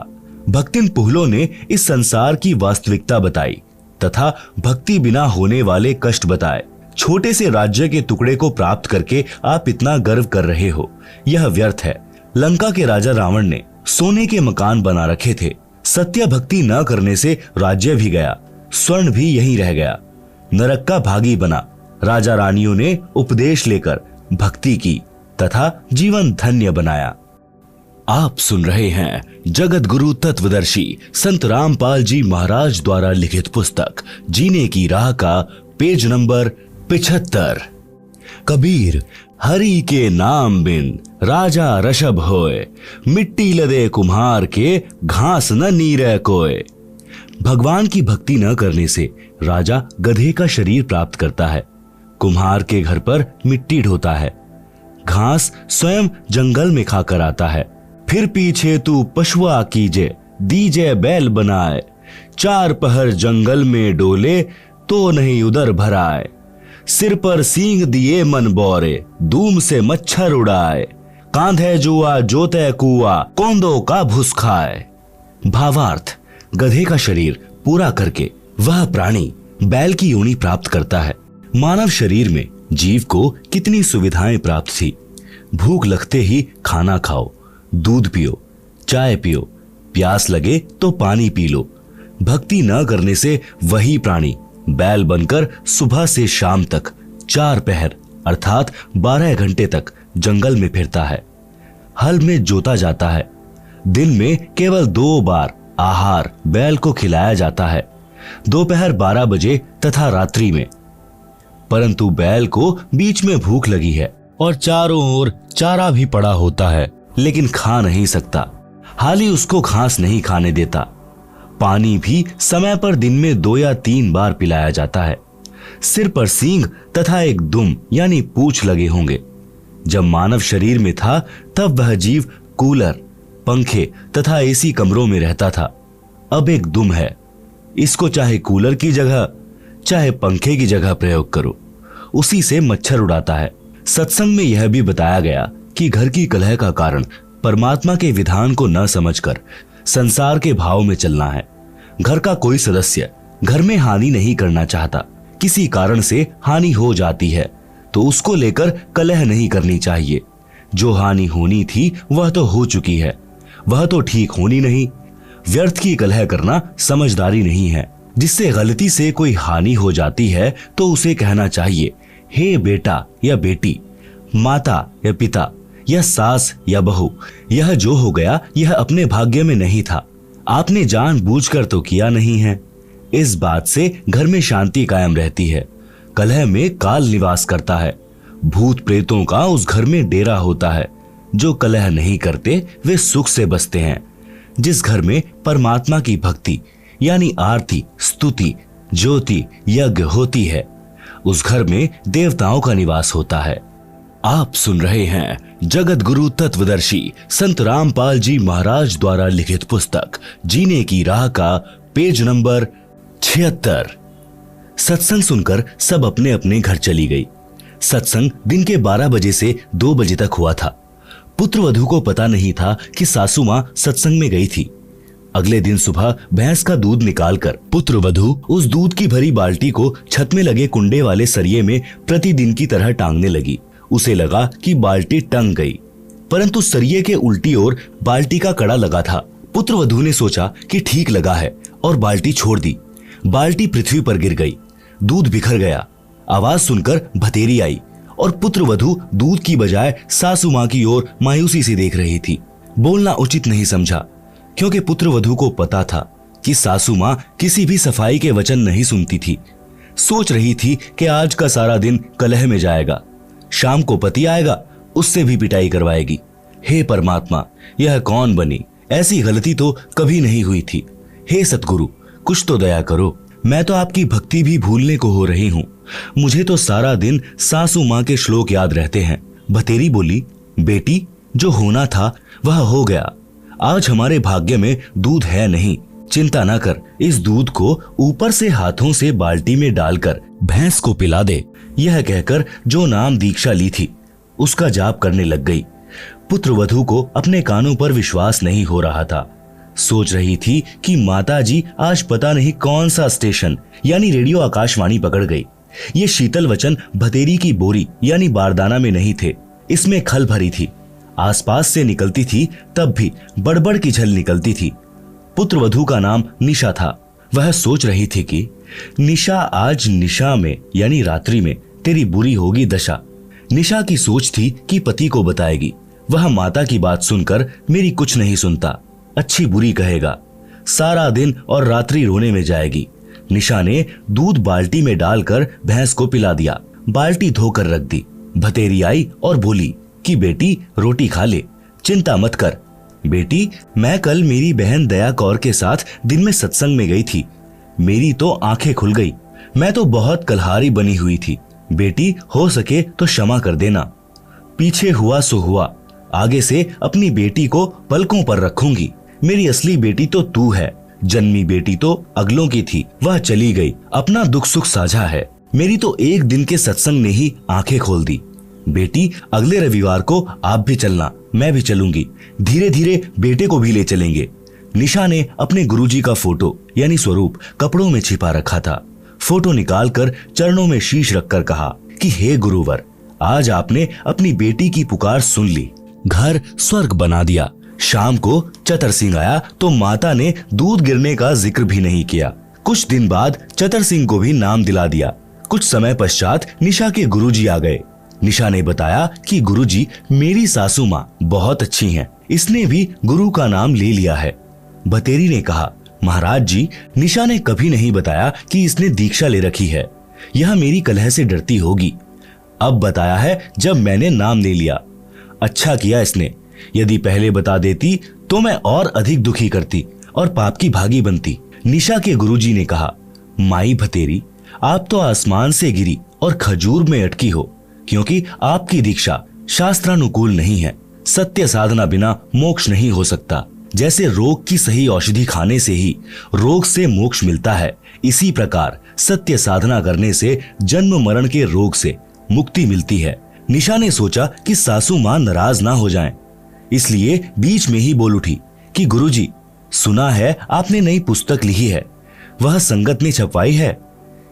भक्तिन पुहलों ने इस संसार की वास्तविकता बताई तथा भक्ति बिना होने वाले कष्ट बताए। छोटे से राज्य के टुकड़े को प्राप्त करके आप इतना गर्व कर रहे हो, यह व्यर्थ है। लंका के राजा रावण ने सोने के मकान बना रखे थे। सत्य भक्ति न करने से राज्य भी गया, स्वर्ण भी यहीं रह गया, नरक का भागी बना। राजा रानियों ने उपदेश लेकर भक्ति की तथा जीवन धन्य बनाया। आप सुन रहे हैं जगत गुरु तत्वदर्शी संत रामपाल जी महाराज द्वारा लिखित पुस्तक जीने की राह का पेज नंबर 75। कबीर हरि के नाम बिन राजा ऋषभ होए, मिट्टी लदे कुम्हार के घास न नीरे कोय। भगवान की भक्ति न करने से राजा गधे का शरीर प्राप्त करता है, कुम्हार के घर पर मिट्टी ढोता है, घास स्वयं जंगल में खाकर आता है। फिर पीछे तू पशुआ कीजे, दीजे बैल बनाए, चार पहर जंगल में डोले तो नहीं उधर भराए। सिर पर सींग दिए मन बोरे, धूम से मच्छर उड़ाए, कांधे जुआ जोते कुआ, कोंदो का भूस खाए। भावार्थ, गधे का शरीर पूरा करके वह प्राणी बैल की योनि प्राप्त करता है। मानव शरीर में जीव को कितनी सुविधाएं प्राप्त थी। भूख लगते ही खाना खाओ, दूध पियो, चाय पियो, प्यास लगे तो पानी पी लो। भक्ति न करने से वही प्राणी बैल बनकर सुबह से शाम तक 4 पहर अर्थात 12 घंटे तक जंगल में फिरता है। हल में जोता जाता है। दिन में केवल 2 बार आहार बैल को खिलाया जाता है। दोपहर 12 बजे तथा रात्रि में। परंतु बैल को बीच में भूख लगी है और चारों ओर चारा भी पड़ा होता है, लेकिन खा नहीं सकता। हाली उसको घास नहीं खाने देता। पानी भी समय पर दिन में 2 या 3 बार पिलाया जाता है। सिर पर सींग तथा एक दुम यानी पूंछ लगे होंगे। जब मानव शरीर में था तब वह जीव कूलर, पंखे तथा एसी कमरों में रहता था। अब एक दुम है, इसको चाहे कूलर की जगह चाहे पंखे की जगह प्रयोग करो, उसी से मच्छर उड़ाता है। सत्संग में यह भी बताया गया कि घर की कलह का कारण परमात्मा के विधान को न समझकर संसार के भाव में चलना है। घर का कोई सदस्य घर में हानि नहीं करना चाहता, किसी कारण से हानि हो जाती है तो उसको लेकर कलह नहीं करनी चाहिए। जो हानि होनी थी वह तो हो चुकी है, वह तो ठीक होनी नहीं। व्यर्थ की कलह करना समझदारी नहीं है। जिससे गलती से कोई हानि हो जाती है तो उसे कहना चाहिए, हे बेटा या बेटी, माता या पिता या सास या बहू, यह जो हो गया यह अपने भाग्य में नहीं था, आपने जानबूझकर तो किया नहीं है। इस बात से घर में शांति कायम रहती है। कलह में काल निवास करता है। भूत प्रेतों का उस घर में डेरा होता है। जो कलह नहीं करते वे सुख से बसते हैं। जिस घर में परमात्मा की भक्ति यानी आरती, स्तुति, ज्योति, यज्ञ होती है, उस घर में देवताओं का निवास होता है। आप सुन रहे हैं जगत गुरु तत्वदर्शी संत रामपाल जी महाराज द्वारा लिखित पुस्तक जीने की राह का पेज नंबर 76। सत्संग सुनकर सब अपने अपने घर चली गई। सत्संग दिन के 12 बजे से 2 बजे तक हुआ था। पुत्र वधू को पता नहीं था कि सासू मां सत्संग में गई थी। अगले दिन सुबह भैंस का दूध निकालकर पुत्र वधू उस दूध की भरी बाल्टी को छत में लगे कुंडे वाले सरिये में प्रतिदिन की तरह टांगने लगी। उसे लगा कि बाल्टी टंग गई, परंतु सरिये के उल्टी ओर बाल्टी का कड़ा लगा था। पुत्र वधू ने सोचा कि ठीक लगा है और बाल्टी छोड़ दी। बाल्टी पृथ्वी पर गिर गई, दूध बिखर गया। आवाज सुनकर भतेरी आई और पुत्र वधू दूध की बजाय सासू मां की ओर मायूसी से देख रही थी। बोलना उचित नहीं समझा, क्योंकि पुत्र वधू को पता था कि सासू मां किसी भी सफाई के वचन नहीं सुनती थी। सोच रही थी कि आज का सारा दिन कलह में जाएगा, शाम को पति आएगा, उससे भी पिटाई करवाएगी। हे परमात्मा, यह कौन बनी? ऐसी गलती तो कभी नहीं हुई थी। हे सतगुरु, कुछ तो दया करो। मैं तो आपकी भक्ति भी भूलने को हो रही हूँ। मुझे तो सारा दिन सासू माँ के श्लोक याद रहते हैं। भतेरी बोली, बेटी, जो होना था वह हो गया। आज हमारे भाग्य में दूध है नहीं, चिंता ना कर। इस दूध को ऊपर से हाथों से बाल्टी में डालकर भैंस को पिला दे। यह कहकर जो नाम दीक्षा ली थी उसका जाप करने लग गई। पुत्र वधू को अपने कानों पर विश्वास नहीं हो रहा था। सोच रही थी कि माताजी आज पता नहीं कौन सा स्टेशन यानी रेडियो आकाशवाणी पकड़ गई। ये शीतल वचन भतेरी की बोरी यानी बारदाना में नहीं थे, इसमें खल भरी थी। आसपास से निकलती थी तब भी बड़बड़ की झल निकलती थी। पुत्र वधू का नाम निशा था। वह सोच रही थी कि निशा, आज निशा में यानी रात्रि में तेरी बुरी होगी दशा। निशा की सोच थी कि पति को बताएगी। वह माता की बात सुनकर मेरी कुछ नहीं सुनता, अच्छी बुरी कहेगा, सारा दिन और रात्रि रोने में जाएगी। निशा ने दूध बाल्टी में डालकर भैंस को पिला दिया। बाल्टी धोकर रख दी। भतेरी आई और बोली कि बेटी, रोटी खा ले, चिंता मत कर। बेटी, मैं कल मेरी बहन दया कौर के साथ दिन में सत्संग में गई थी। मेरी तो आंखें खुल गई। मैं तो बहुत कलहारी बनी हुई थी। बेटी, हो सके तो क्षमा कर देना। पीछे हुआ सो हुआ, आगे से अपनी बेटी को पलकों पर रखूंगी। मेरी असली बेटी तो तू है। जन्मी बेटी तो अगलों की थी, वह चली गई। अपना दुख सुख साझा है। मेरी तो एक दिन के सत्संग ने ही आंखें खोल दी। बेटी, अगले रविवार को आप भी चलना, मैं भी चलूंगी। धीरे धीरे बेटे को भी ले चलेंगे। निशा ने अपने गुरुजी का फोटो यानी स्वरूप कपड़ों में छिपा रखा था। फोटो निकालकर चरणों में शीश रखकर कहा कि हे गुरुवर, आज आपने अपनी बेटी की पुकार सुन ली, घर स्वर्ग बना दिया। शाम को चतर सिंह आया तो माता ने दूध गिरने का जिक्र भी नहीं किया। कुछ दिन बाद चतर सिंह को भी नाम दिला दिया। कुछ समय पश्चात निशा के गुरुजी आ गए। निशा ने बताया कि गुरुजी, मेरी सासू माँ बहुत अच्छी हैं, इसने भी गुरु का नाम ले लिया है। भतेरी ने कहा, महाराज जी, निशा ने कभी नहीं बताया कि इसने दीक्षा ले रखी है। यह मेरी कलह से डरती होगी। अब बताया है जब मैंने नाम ले लिया। अच्छा किया इसने। यदि पहले बता देती तो मैं और अधिक दुखी करती और पाप की भागी बनती। निशा के गुरुजी ने कहा, माई भतेरी, आप तो आसमान से गिरी और खजूर में अटकी हो, क्योंकि आपकी दीक्षा शास्त्रानुकूल नहीं है। सत्य साधना बिना मोक्ष नहीं हो सकता। जैसे रोग की सही औषधि खाने से ही रोग से मोक्ष मिलता है, इसी प्रकार सत्य साधना करने से जन्म मरण के रोग से मुक्ति मिलती है। निशा ने सोचा कि सासू मां नाराज ना हो जाएं, इसलिए बीच में ही बोल उठी कि गुरुजी, सुना है आपने नई पुस्तक लिखी है, वह संगत ने छपवाई है,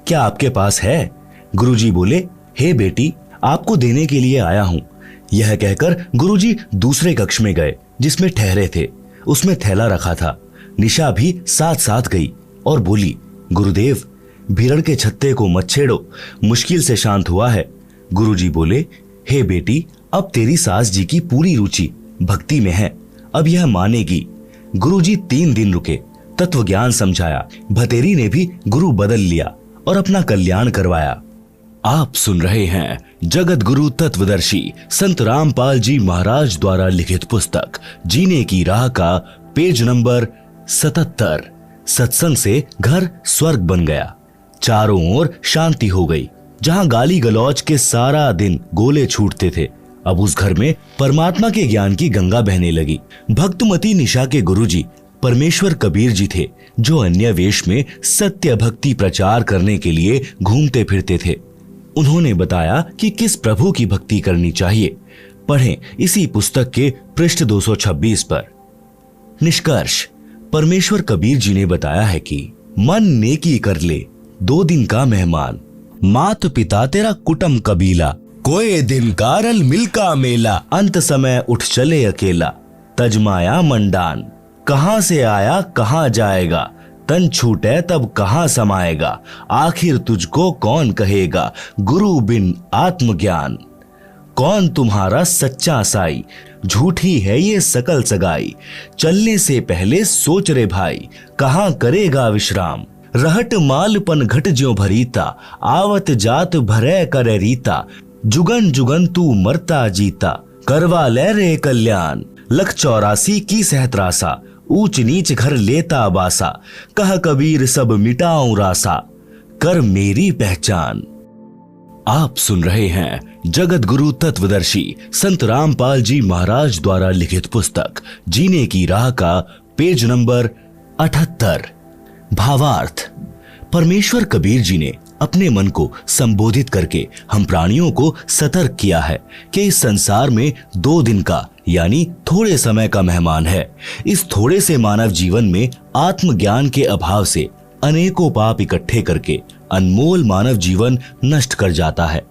क्या आपके पास है? गुरुजी बोले, हे बेटी, आपको देने के लिए आया हूं। यह कहकर गुरुजी दूसरे कक्ष में गए जिसमें ठहरे थे। उसमें थैला रखा था। निशा भी साथ साथ गई और बोली, गुरुदेव, भिरण के छत्ते को मत छेड़ो, मुश्किल से शांत हुआ है। गुरुजी बोले, हे बेटी, अब तेरी सास जी की पूरी रुचि भक्ति में है, अब यह मानेगी। गुरुजी 3 दिन रुके, तत्व ज्ञान समझाया। भतेरी ने भी गुरु बदल लिया और अपना कल्याण करवाया। आप सुन रहे हैं जगत गुरु तत्वदर्शी संत रामपाल जी महाराज द्वारा लिखित पुस्तक जीने की राह का पेज नंबर 77। सत्संग से घर स्वर्ग बन गया। चारों ओर शांति हो गई। जहां गाली गलौज के सारा दिन गोले छूटते थे, अब उस घर में परमात्मा के ज्ञान की गंगा बहने लगी। भक्तमती निशा के गुरुजी परमेश्वर कबीर जी थे, जो अन्य वेश में सत्य भक्ति प्रचार करने के लिए घूमते फिरते थे। उन्होंने बताया कि किस प्रभु की भक्ति करनी चाहिए। पढ़ें इसी पुस्तक के पृष्ठ 226 पर। निष्कर्ष, परमेश्वर कबीर जी ने बताया है कि मन नेकी कर ले, 2 दिन का मेहमान, मात पिता तेरा कुटुंब कबीला, कोई दिन कारल मिलका मेला, अंत समय उठ चले अकेला, तजमाया मंडान, कहां से आया कहां जाएगा, तन छूटे तब कहां समाएगा, आखिर तुझको कौन कहेगा, गुरु बिन आत्मज्ञान, कौन तुम्हारा सच्चा साई, झूठी है ये सकल सगाई, चलने से पहले सोच रे भाई, कहां करेगा विश्राम, रहट मालपन घट ज्यों भरीता, आवत जात भरे करे रीता, जुगन जुगन तू मरता जीता, करवा ले रे कल्याण, लख 84 की सहत्रासा, ऊंच नीच घर लेता बासा, कह कबीर सब मिटाऊं रासा, कर मेरी पहचान। आप सुन रहे हैं जगत गुरु तत्वदर्शी संत रामपाल जी महाराज द्वारा लिखित पुस्तक जीने की राह का पेज नंबर 78। भावार्थ, परमेश्वर कबीर जी ने अपने मन को संबोधित करके हम प्राणियों को सतर्क किया है कि इस संसार में 2 दिन का यानी थोड़े समय का मेहमान है। इस थोड़े से मानव जीवन में आत्मज्ञान के अभाव से अनेकों पाप इकट्ठे करके अनमोल मानव जीवन नष्ट कर जाता है।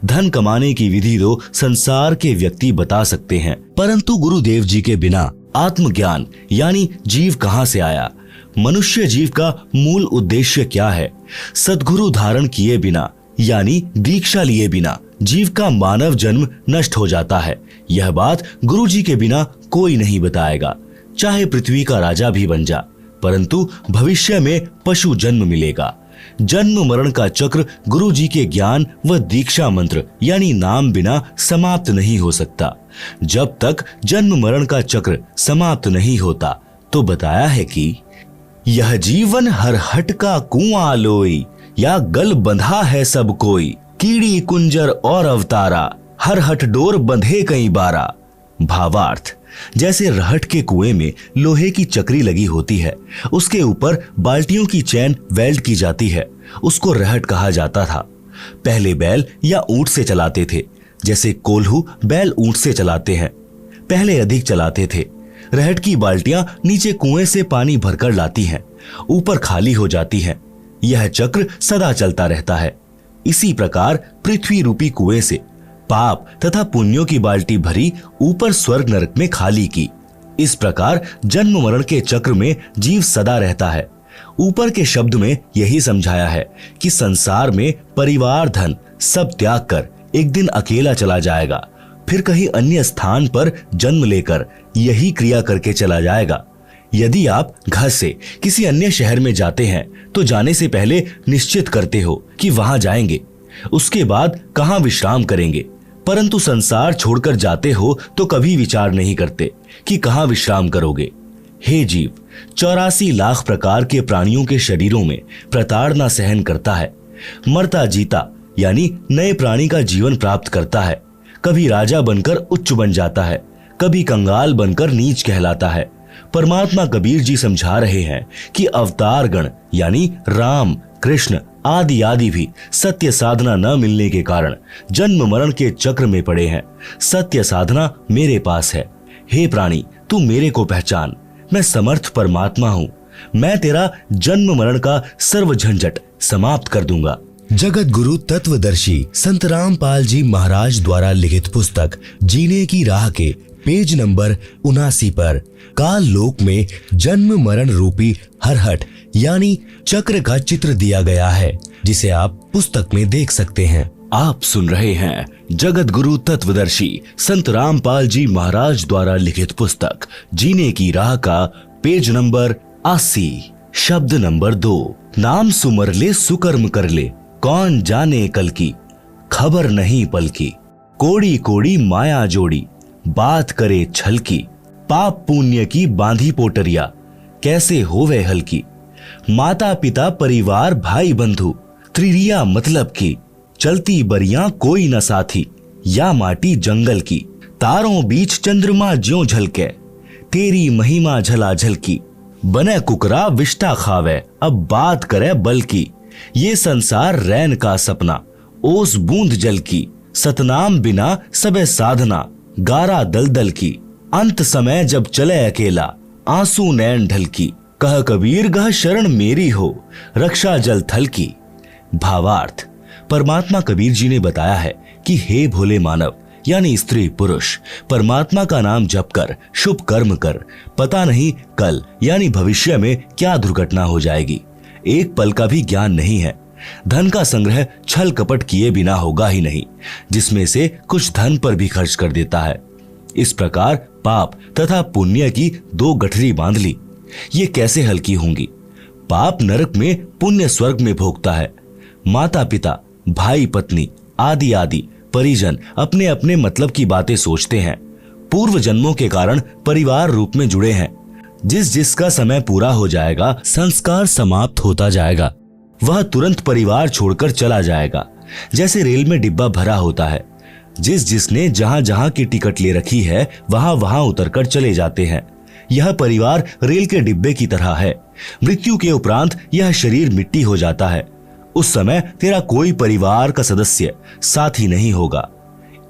धन कमाने की विधि तो संसार के व्यक्ति बता सकते हैं, परंतु गुरुदेव जी के बिना आत्मज्ञान यानी जीव कहां से आया? मनुष्य जीव का मूल उद्देश्य क्या है? सद्गुरु धारण किए बिना यानी दीक्षा लिए बिना जीव का मानव जन्म नष्ट हो जाता है। यह बात गुरु जी के बिना कोई नहीं बताएगा। चाहे पृथ्वी का राजा भी बन जा, परंतु भविष्य में पशु जन्म मिलेगा। जन्म मरण का चक्र गुरु जी के ज्ञान व दीक्षा मंत्र यानी नाम बिना समाप्त नहीं हो सकता। जब तक जन्म मरण का चक्र समाप्त नहीं होता तो बताया है कि यह जीवन हर हट का कुआं लोई, या गल बंधा है सब कोई, कीड़ी कुंजर और अवतारा, हर हट डोर बंधे कई बारा। भावार्थ, जैसे रहट के कुएं में लोहे की चक्री लगी होती है, उसके ऊपर बाल्टियों की चैन वेल्ड की जाती है, उसको रहट कहा जाता था। पहले बैल या ऊंट से चलाते थे, जैसे कोल्हू बैल ऊंट से चलाते हैं, पहले अधिक चलाते थे। रहट की बाल्टियां नीचे कुएं से पानी भरकर लाती हैं, ऊपर खाली हो जाती हैं। यह चक्र सदा चलता रहता है। इसी प्रकार पृथ्वी रूपी कुएं से पाप तथा पुण्यों की बाल्टी भरी, ऊपर स्वर्ग नरक में खाली की। इस प्रकार जन्म मरण के चक्र में जीव सदा रहता है। ऊपर के शब्द में यही समझाया है कि संसार में परिवार धन सब त्याग कर एक दिन अकेला चला जाएगा, फिर कहीं अन्य स्थान पर जन्म लेकर यही क्रिया करके चला जाएगा। यदि आप घर से किसी अन्य शहर में जाते हैं तो जाने से पहले निश्चित करते हो कि वहां जाएंगे, उसके बाद कहां विश्राम करेंगे, परंतु संसार छोड़कर जाते हो तो कभी विचार नहीं करते कि कहां विश्राम करोगे। हे जीव, 84 लाख प्रकार के प्राणियों के शरीरों में प्रताड़ना सहन करता है, मरता जीता यानी नए प्राणी का जीवन प्राप्त करता है। कभी राजा बनकर उच्च बन जाता है, कभी कंगाल बनकर नीच कहलाता है। परमात्मा कबीर जी समझा रहे हैं कि अवतार गण यानी राम, कृष्ण आदि आदि भी सत्य साधना न मिलने के कारण जन्म मरण के चक्र में पड़े हैं। सत्य साधना मेरे पास है। हे प्राणी, तू मेरे को पहचान। मैं समर्थ परमात्मा हूं। मैं तेरा जन्म मरण का सर्व झंझट समाप्त कर दूंगा। जगत गुरु तत्वदर्शी संत रामपाल जी महाराज द्वारा लिखित पुस्तक जीने की राह के पेज नंबर 79 पर काल लोक में जन्म मरण रूपी हरहट यानी चक्र का चित्र दिया गया है, जिसे आप पुस्तक में देख सकते हैं। आप सुन रहे हैं जगत गुरु तत्वदर्शी संत रामपाल जी महाराज द्वारा लिखित पुस्तक जीने की राह का पेज नंबर 80, शब्द नंबर 2। नाम सुमर ले सुकर्म कर ले, कौन जाने कल की, खबर नहीं पल की। कोड़ी कोड़ी माया जोड़ी, बात करे छल की। पाप पुण्य की बांधी पोटरिया, कैसे होवे हल्की। माता पिता परिवार भाई बंधु, त्रिरिया मतलब की। चलती बरियां कोई न साथी, या माटी जंगल की। तारों बीच चंद्रमा ज्यों झलके, तेरी महिमा झला झलकी। बने कुकरा विष्टा खावे, अब बात करे बल की। ये संसार रैन का सपना, ओस बूंद जल की। सतनाम बिना सबे साधना, गारा दलदल की। अंत समय जब चले अकेला, आंसू नैन ढल की। कह कबीर गह शरण मेरी हो, रक्षा जल थल की। भावार्थ, परमात्मा कबीर जी ने बताया है कि हे भोले मानव यानी स्त्री पुरुष, परमात्मा का नाम जप कर शुभ कर्म कर। पता नहीं कल यानी भविष्य में क्या दुर्घटना हो जाएगी। एक पल का भी ज्ञान नहीं है। धन का संग्रह छल कपट किए बिना होगा ही नहीं, जिसमें से कुछ धन पर भी खर्च कर देता है। इस प्रकार पाप तथा पुण्य की दो गठरी बांध ली। ये कैसे हल्की होंगी। पाप नरक में, पुण्य स्वर्ग में भोगता है। माता पिता, भाई पत्नी आदि आदि परिजन अपने अपने मतलब की बातें सोचते हैं। पूर्व जन्मों के कारण परिवार रूप में जुड़े हैं। जिस जिसका समय पूरा हो जाएगा, संस्कार समाप्त होता जाएगा, वह तुरंत परिवार छोड़कर चला जाएगा। जैसे रेल में डिब्बा भरा होता है, जिस जिसने जहां जहां की टिकट ले रखी है वहां वहां उतरकर चले जाते हैं। यह परिवार रेल के डिब्बे की तरह है। मृत्यु के उपरांत यह शरीर मिट्टी हो जाता है। उस समय तेरा कोई परिवार का सदस्य साथी नहीं होगा।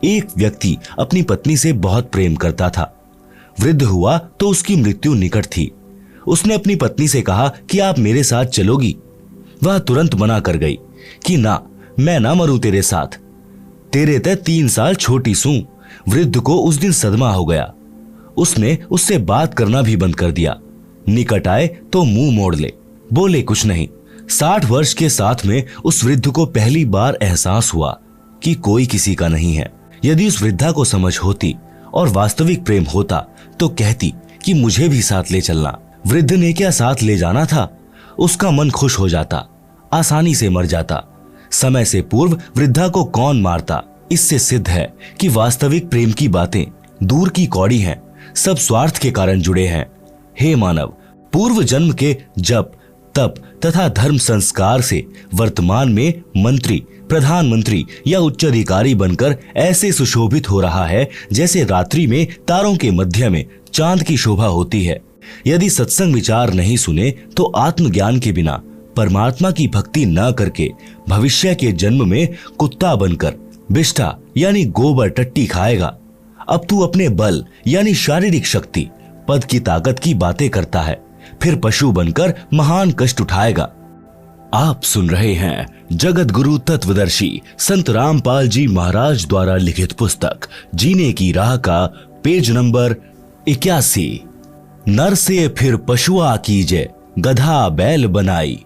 एक व्यक्ति अपनी पत्नी से बहुत प्रेम करता था। वृद्ध हुआ तो उसकी मृत्यु निकट थी। उसने अपनी पत्नी से कहा कि आप मेरे साथ चलोगी। वह तुरंत मना कर गई कि ना, मैं ना मरूं तेरे साथ, तेरे ते 3 साल छोटी सूं। वृद्ध को उस दिन सदमा हो गया। उसने उससे बात करना भी बंद कर दिया। निकट आए तो मुंह मोड़ ले, बोले कुछ नहीं। 60 वर्ष के साथ में उस वृद्ध को पहली बार एहसास हुआ कि कोई किसी का नहीं है। यदि उस वृद्धा को समझ होती और वास्तविक प्रेम होता तो कहती कि मुझे भी साथ ले चलना। वृद्ध ने क्या साथ ले जाना था, उसका मन खुश हो जाता, आसानी से मर जाता। समय से पूर्व वृद्धा को कौन मारता। इससे सिद्ध है कि वास्तविक प्रेम की बातें दूर की कौड़ी हैं, सब स्वार्थ के कारण जुड़े हैं। हे मानव, पूर्व जन्म के जप तप तथा धर्म संस्कार से वर्तमान में मंत्री, प्रधानमंत्री या उच्च अधिकारी बनकर ऐसे सुशोभित हो रहा है जैसे रात्रि में तारों के मध्य में चांद की शोभा होती है। यदि सत्संग विचार नहीं सुने तो आत्मज्ञान के बिना, परमात्मा की भक्ति न करके भविष्य के जन्म में कुत्ता बनकर बिष्ठा यानी गोबर टट्टी खाएगा। अब तू अपने बल यानी शारीरिक शक्ति, पद की ताकत की बातें करता है, फिर पशु बनकर महान कष्ट उठाएगा। आप सुन रहे हैं जगत गुरु तत्वदर्शी संत रामपाल जी महाराज द्वारा लिखित पुस्तक जीने की राह का पेज नंबर 81। नर से फिर पशुआ कीजे, गधा बैल बनाई।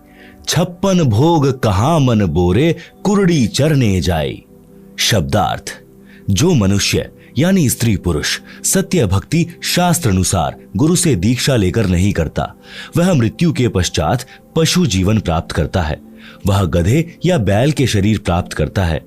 56 भोग कहाँ मन बोरे, कुरड़ी चरने जाई। शब्दार्थ, जो मनुष्य यानी स्त्री पुरुष सत्य भक्ति शास्त्र अनुसार गुरु से दीक्षा लेकर नहीं करता, वह मृत्यु के पश्चात पशु जीवन प्राप्त करता है। वह गधे या बैल के शरीर प्राप्त करता है।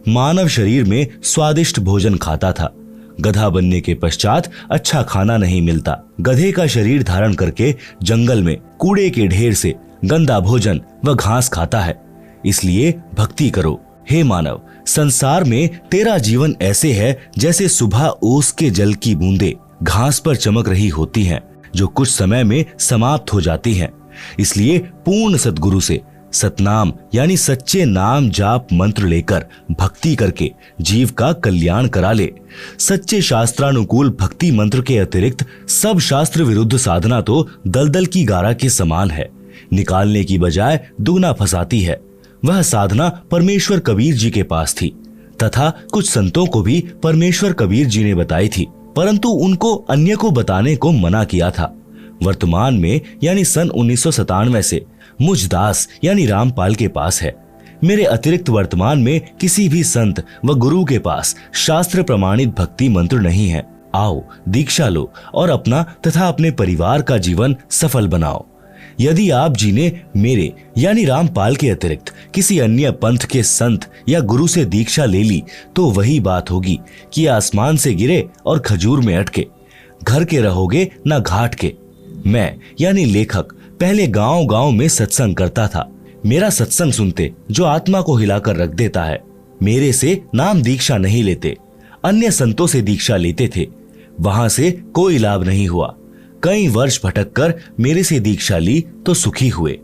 मानव शरीर में स्वादिष्ट भोजन खाता था। गधा बनने के पश्चात अच्छा खाना नहीं मिलता। गधे का शरीर धारण करके जंगल में कूड़े के ढेर से गंदा भोजन व घास खाता है। इसलिए भक्ति करो। हे मानव, संसार में तेरा जीवन ऐसे है जैसे सुबह ओस के जल की बूंदें घास पर चमक रही होती हैं, जो कुछ समय में समाप्त हो जाती हैं। इसलिए पूर्ण सद्गुरु से सतनाम यानी सच्चे नाम जाप मंत्र लेकर भक्ति करके जीव का कल्याण करा ले। सच्चे शास्त्रानुकूल भक्ति मंत्र के अतिरिक्त सब शास्त्र विरुद्ध साधना तो दलदल की गारा के समान है, निकालने की बजाय दुगना फंसाती है। वह साधना परमेश्वर कबीर जी के पास थी तथा कुछ संतों को भी परमेश्वर कबीर जी ने बताई थी, परंतु उनको अन्य को बताने को मना किया था। वर्तमान में यानी सन 1997 से मुझ दास यानी रामपाल के पास है। मेरे अतिरिक्त वर्तमान में किसी भी संत व गुरु के पास शास्त्र प्रमाणित भक्ति मंत्र नहीं है। आओ दीक्षा लो और अपना तथा अपने परिवार का जीवन सफल बनाओ। यदि आप जी ने मेरे यानी रामपाल के अतिरिक्त किसी अन्य पंथ के संत या गुरु से दीक्षा ले ली तो वही बात होगी कि आसमान से गिरे और खजूर में अटके। घर के रहोगे ना घाट के। मैं यानी लेखक पहले गांव गांव में सत्संग करता था। मेरा सत्संग सुनते जो आत्मा को हिलाकर रख देता है। मेरे से नाम दीक्षा नहीं लेते, अन्य संतों से दीक्षा लेते थे। वहां से कोई लाभ नहीं हुआ। कई वर्ष भटककर मेरे से दीक्षा ली तो सुखी हुए।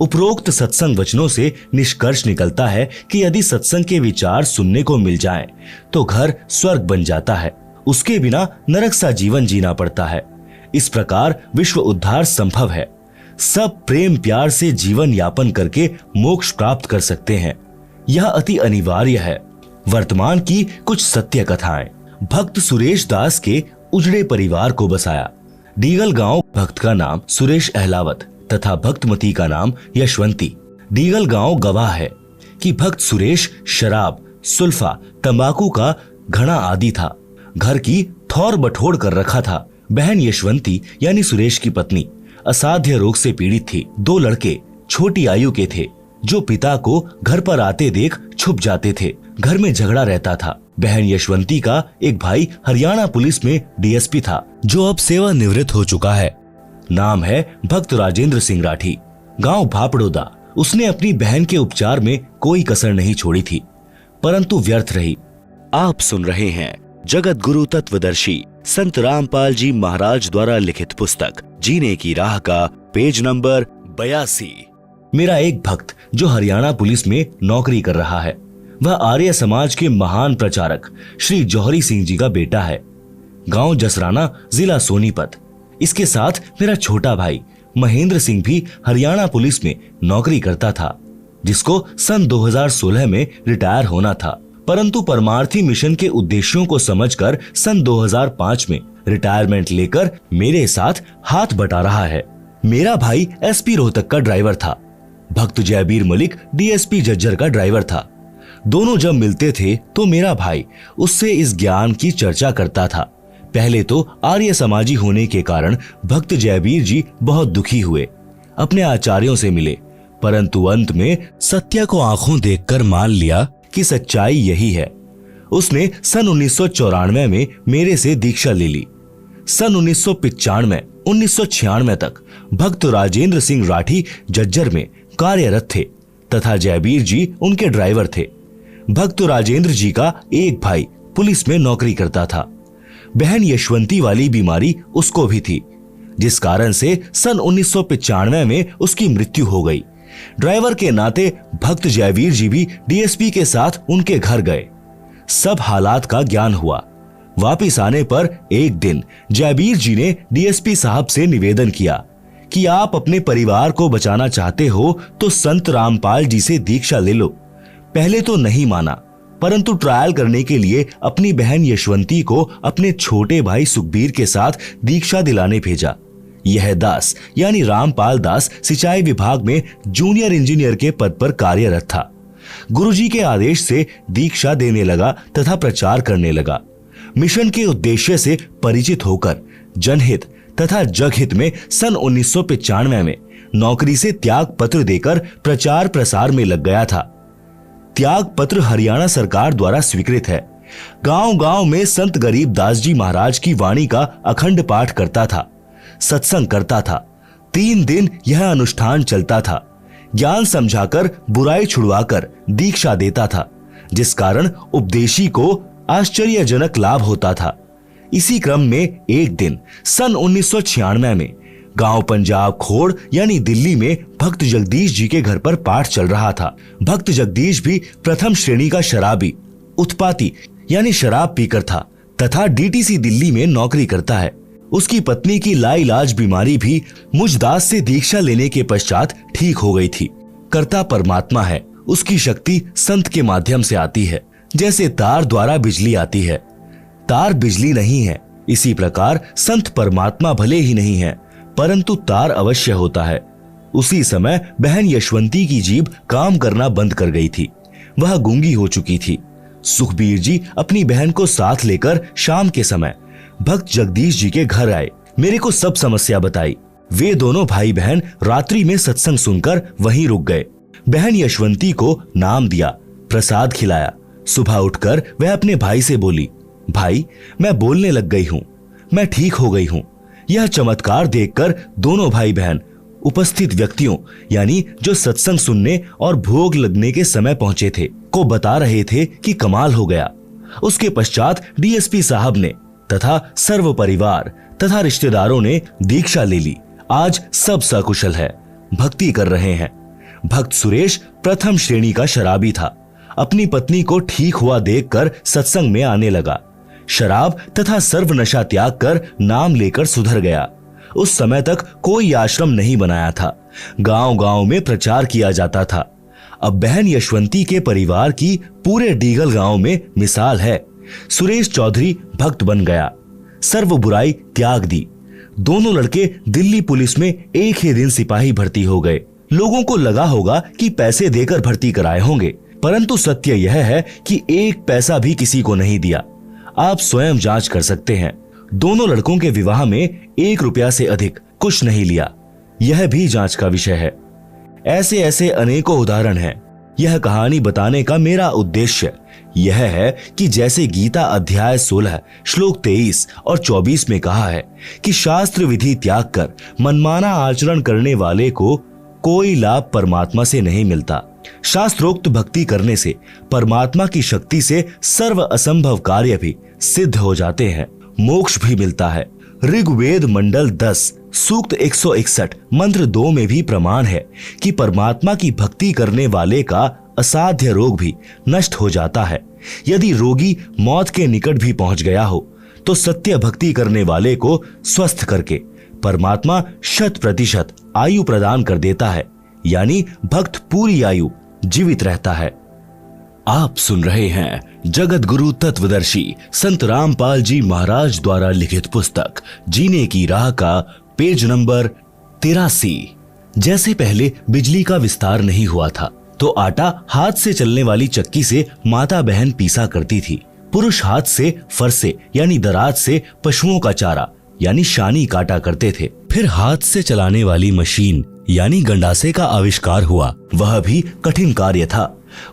उपरोक्त सत्संग वचनों से निष्कर्ष निकलता है कि यदि सत्संग के विचार सुनने को मिल जाएं, तो घर स्वर्ग बन जाता है। उसके बिना नरक सा जीवन जीना पड़ता है। इस प्रकार विश्व उद्धार संभव है। सब प्रेम प्यार से जीवन यापन करके मोक्ष प्राप्त कर सकते हैं। यह अति अनिवार्य है। वर्तमान की कुछ सत्य कथाएं। भक्त सुरेश दास के उजड़े परिवार को बसाया। डीगल गांव भक्त का नाम सुरेश अहलावत तथा भक्तमती का नाम यशवंती। डीगल गांव गवाह है कि भक्त सुरेश शराब, सुल्फा, तंबाकू का घड़ा आदि था। घर की थौर बटोर कर रखा था। बहन यशवंती यानी सुरेश की पत्नी असाध्य रोग से पीड़ित थी। 2 लड़के छोटी आयु के थे जो पिता को घर पर आते देख छुप जाते थे। घर में झगड़ा रहता था। बहन यशवंती का एक भाई हरियाणा पुलिस में डीएसपी था, जो अब सेवानिवृत्त हो चुका है। नाम है भक्त राजेंद्र सिंह राठी, गांव भापड़ोदा। उसने अपनी बहन के उपचार में कोई कसर नहीं छोड़ी थी, परंतु व्यर्थ रही। आप सुन रहे हैं जगत गुरु तत्वदर्शी संत रामपाल जी महाराज द्वारा लिखित पुस्तक जीने की राह का पेज नंबर 82। मेरा एक भक्त जो हरियाणा पुलिस में नौकरी कर रहा है, वह आर्य समाज के महान प्रचारक श्री जौहरी सिंह जी का बेटा है। गांव जसराना, जिला सोनीपत। इसके साथ मेरा छोटा भाई महेंद्र सिंह भी हरियाणा पुलिस में नौकरी करता था, जिसको सन 2016 में रिटायर होना था, परंतु परमार्थी मिशन के उद्देश्यों को समझकर सन 2005 में रिटायरमेंट लेकर मेरे साथ हाथ बटा रहा है। मेरा भाई एसपी रोहतक का ड्राइवर था। भक्त जयबीर मलिक डीएसपी जज्जर का ड्राइवर था। दोनों जब मिलते थे तो मेरा भाई उससे इस ज्ञान की चर्चा करता था। पहले तो आर्य समाजी होने के कारण भक्त जयबीर जी बहुत दुखी हुए, अपने आचार्यों से मिले, परंतु अंत में सत्य को आंखों देखकर मान लिया कि सच्चाई यही है। उसने सन 1994 में मेरे से दीक्षा ले ली। सन 1995, 1996 तक भक्त राजेंद्र सिंह राठी जज्जर में कार्यरत थे तथा जयबीर जी उनके ड्राइवर थे। भक्त राजेंद्र जी का एक भाई पुलिस में नौकरी करता था। बहन यशवंती वाली बीमारी उसको भी थी, जिस कारण से सन 1995 में उसकी मृत्यु हो गई। ड्राइवर के नाते भक्त जयवीर जी भी डीएसपी के साथ उनके घर गए। सब हालात का ज्ञान हुआ। वापिस आने पर एक दिन जयवीर जी ने डीएसपी साहब से निवेदन किया कि आप अपने परिवार को बचाना चाहते हो तो संत रामपाल जी से दीक्षा ले लो। पहले तो नहीं माना, परंतु ट्रायल करने के लिए अपनी बहन यशवंती को अपने छोटे भाई सुखबीर के साथ दीक्षा दिलाने भेजा। यह दास यानी रामपाल दास सिंचाई विभाग में जूनियर इंजीनियर के पद पर कार्यरत था। गुरुजी के आदेश से दीक्षा देने लगा तथा प्रचार करने लगा। मिशन के उद्देश्य से परिचित होकर जनहित तथा जगहित में सन 1995 में नौकरी से त्याग पत्र देकर प्रचार प्रसार में लग गया था। त्याग पत्र हरियाणा सरकार द्वारा स्वीकृत है। गांव-गांव में संत गरीब दास जी महाराज की वाणी का अखंड पाठ करता था, सत्संग करता था। 3 दिन यह अनुष्ठान चलता था। ज्ञान समझाकर बुराई छुड़वाकर दीक्षा देता था, जिस कारण उपदेशी को आश्चर्यजनक लाभ होता था। इसी क्रम में एक दिन सन 1996 में गांव पंजाब खोड़ यानी दिल्ली में भक्त जगदीश जी के घर पर पाठ चल रहा था। भक्त जगदीश भी प्रथम श्रेणी का शराबी, उत्पाती यानी शराब पीकर था तथा डीटीसी दिल्ली में नौकरी करता है। उसकी पत्नी की लाइलाज बीमारी भी मुझ दास से दीक्षा लेने के पश्चात ठीक हो गई थी। कर्ता परमात्मा है, उसकी शक्ति संत के माध्यम से आती है, जैसे तार द्वारा बिजली आती है। तार बिजली नहीं है, इसी प्रकार संत परमात्मा भले ही नहीं है, परंतु तार अवश्य होता है। उसी समय बहन यशवंती की जीभ काम करना बंद कर गई थी। वह गूंगी हो चुकी थी। सुखबीर जी अपनी बहन को साथ लेकर शाम के समय भक्त जगदीश जी के घर आए। मेरे को सब समस्या बताई। वे दोनों भाई बहन रात्रि में सत्संग सुनकर वहीं रुक गए। बहन यशवंती को नाम दिया, प्रसाद खिलाया। सुबह उठकर वह अपने भाई से बोली, भाई मैं बोलने लग गई हूँ, मैं ठीक हो गई हूँ। यह चमत्कार देखकर दोनों भाई बहन उपस्थित व्यक्तियों यानी जो सत्संग सुनने और भोग लगने के समय पहुंचे थे को बता रहे थे कि कमाल हो गया। उसके पश्चात डीएसपी साहब ने तथा सर्व परिवार तथा रिश्तेदारों ने दीक्षा ले ली। आज सब सकुशल है, भक्ति कर रहे हैं। भक्त सुरेश प्रथम श्रेणी का शराबी था। अपनी पत्नी को ठीक हुआ देखकर सत्संग में आने लगा। शराब तथा सर्व नशा त्याग कर नाम लेकर सुधर गया। उस समय तक कोई आश्रम नहीं बनाया था। गांव-गांव में प्रचार किया जाता था। अब बहन यशवंती के परिवार की पूरे डीगल गांव में मिसाल है। सुरेश चौधरी भक्त बन गया, सर्व बुराई त्याग दी। दोनों लड़के दिल्ली पुलिस में एक ही दिन सिपाही भर्ती हो गए। लोगों को लगा होगा कि पैसे देकर भर्ती कराए होंगे, परंतु सत्य यह है कि एक पैसा भी किसी को नहीं दिया। आप स्वयं जांच कर सकते हैं। दोनों लड़कों के विवाह में 1 रुपया से अधिक कुछ नहीं लिया। यह भी जांच का विषय है। ऐसे ऐसे अनेकों उदाहरण हैं। यह कहानी बताने का मेरा उद्देश्य यह है कि जैसे गीता अध्याय 16 श्लोक 23 और 24 में कहा है कि शास्त्र विधि त्याग कर मनमाना आचरण करने वाले को कोई लाभ परमात्मा से नहीं मिलता। शास्त्रोक्त भक्ति करने से परमात्मा की शक्ति से सर्व असंभव कार्य भी सिद्ध हो जाते हैं, मोक्ष भी मिलता है। ऋग्वेद मंडल 10 सूक्त 161 मंत्र 2 में भी प्रमाण है कि परमात्मा की भक्ति करने वाले का असाध्य रोग भी नष्ट हो जाता है। यदि रोगी मौत के निकट भी पहुंच गया हो तो सत्य भक्ति करने वाले को स्वस्थ करके परमात्मा 100% आयु प्रदान कर देता है, यानी भक्त पूरी आयु जीवित रहता है। आप सुन रहे हैं जगत गुरु तत्वदर्शी संत रामपाल जी महाराज द्वारा लिखित पुस्तक जीने की राह का पेज नंबर 83। जैसे पहले बिजली का विस्तार नहीं हुआ था तो आटा हाथ से चलने वाली चक्की से माता बहन पीसा करती थी। पुरुष हाथ से फरसे यानी दराज से पशुओं का चारा यानी शानी काटा करते थे। फिर हाथ से चलाने वाली मशीन यानी गंडासे का आविष्कार हुआ। वह भी कठिन कार्य था।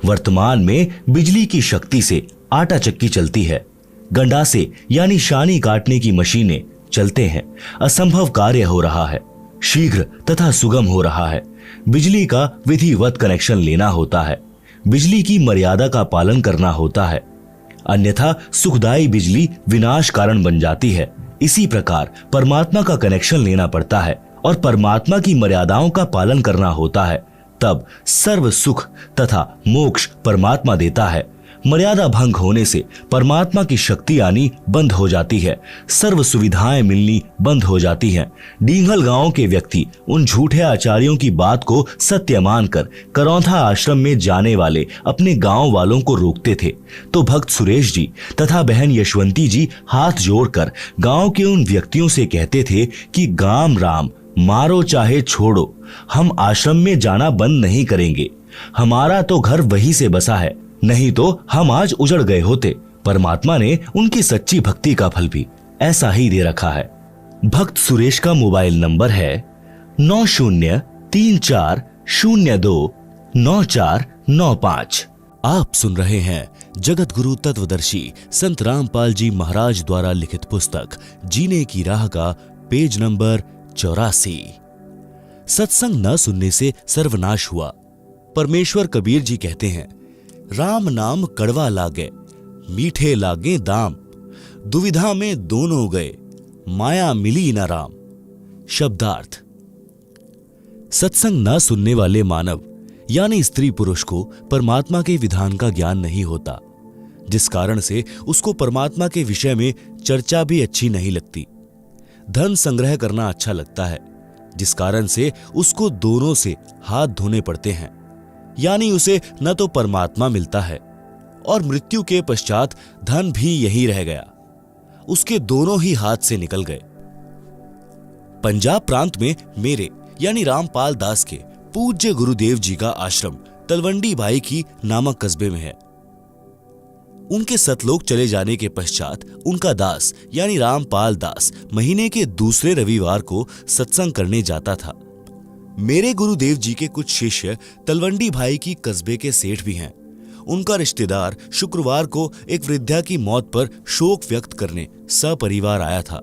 वर्तमान में बिजली की शक्ति से आटा चक्की चलती है। गंडासे यानी शानी काटने की मशीनें चलते हैं। असंभव कार्य हो रहा है, शीघ्र तथा सुगम हो रहा है। बिजली का विधिवत कनेक्शन लेना होता है, बिजली की मर्यादा का पालन करना होता है, अन्यथा सुखदायी बिजली विनाश कारण बन जाती है। इसी प्रकार परमात्मा का कनेक्शन लेना पड़ता है और परमात्मा की मर्यादाओं का पालन करना होता है, तब सर्व सुख तथा मोक्ष परमात्मा देता है। मर्यादा भंग होने से परमात्मा की शक्ति आनी बंद हो जाती है, सर्व सुविधाएं मिलनी बंद हो जाती हैं। डींगल गांव के व्यक्ति उन झूठे आचार्यों की बात को सत्य मानकर करौंथा आश्रम में जाने वाले अपने गांव वालों को रोकते थे, तो भक्त सुरेश जी तथा बहन यशवंती जी हाथ जोड़कर गांव के उन व्यक्तियों से कहते थे कि गाम राम मारो चाहे छोड़ो, हम आश्रम में जाना बंद नहीं करेंगे। हमारा तो घर वहीं से बसा है, नहीं तो हम आज उजड़ गए होते। परमात्मा ने उनकी सच्ची भक्ति का फल भी ऐसा ही दे रखा है। भक्त सुरेश का मोबाइल नंबर है 9034029495। आप सुन रहे हैं जगत गुरु तत्वदर्शी संत रामपाल जी महाराज द्वारा लिखित पुस्तक जीने की राह का पेज नंबर 84। सत्संग न सुनने से सर्वनाश हुआ। परमेश्वर कबीर जी कहते हैं, राम नाम कड़वा लागे, मीठे लागे दाम, दुविधा में दोनों गए, माया मिली न राम। शब्दार्थ। सत्संग न सुनने वाले मानव यानी स्त्री पुरुष को परमात्मा के विधान का ज्ञान नहीं होता, जिस कारण से उसको परमात्मा के विषय में चर्चा भी अच्छी नहीं लगती। धन संग्रह करना अच्छा लगता है, जिस कारण से उसको दोनों से हाथ धोने पड़ते हैं, यानी उसे न तो परमात्मा मिलता है और मृत्यु के पश्चात धन भी यही रह गया, उसके दोनों ही हाथ से निकल गए। पंजाब प्रांत में मेरे यानी रामपाल दास के पूज्य गुरुदेव जी का आश्रम तलवंडी बाई की नामक कस्बे में है। उनके सतलोक चले जाने के पश्चात उनका दास यानी रामपाल दास महीने के दूसरे रविवार को सत्संग करने जाता था। मेरे गुरुदेव जी के कुछ शिष्य तलवंडी भाई की कस्बे के सेठ भी हैं। उनका रिश्तेदार शुक्रवार को एक वृद्धा की मौत पर शोक व्यक्त करने सपरिवार आया था।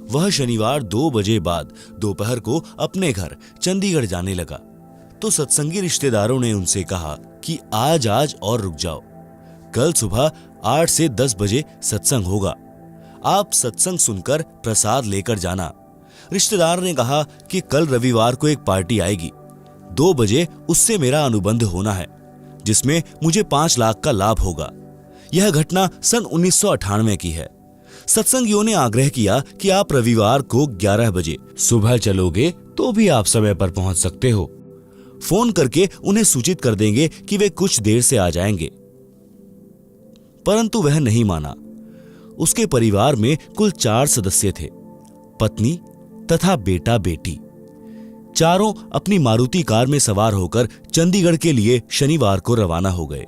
वह शनिवार 2 बजे बाद दोपहर को अपने घर चंडीगढ़ जाने लगा, तो सत्संगी रिश्तेदारों ने उनसे कहा कि आज और रुक जाओ, कल सुबह 8 से 10 बजे सत्संग होगा, आप सत्संग सुनकर प्रसाद लेकर जाना। रिश्तेदार ने कहा कि कल रविवार को एक पार्टी आएगी, 2 बजे उससे मेरा अनुबंध होना है, जिसमें मुझे 5 लाख का लाभ होगा। यह घटना सन 1998 की है। सत्संगियों ने आग्रह किया कि आप रविवार को 11 बजे सुबह चलोगे तो भी आप समय पर पहुंच सकते हो। फोन करके उन्हें सूचित कर देंगे कि वे कुछ देर से आ जाएंगे। परंतु वह नहीं माना। उसके परिवार में कुल 4 सदस्य थे, पत्नी तथा बेटा बेटी। चारों अपनी मारुति कार में सवार होकर चंडीगढ़ के लिए शनिवार को रवाना हो गए।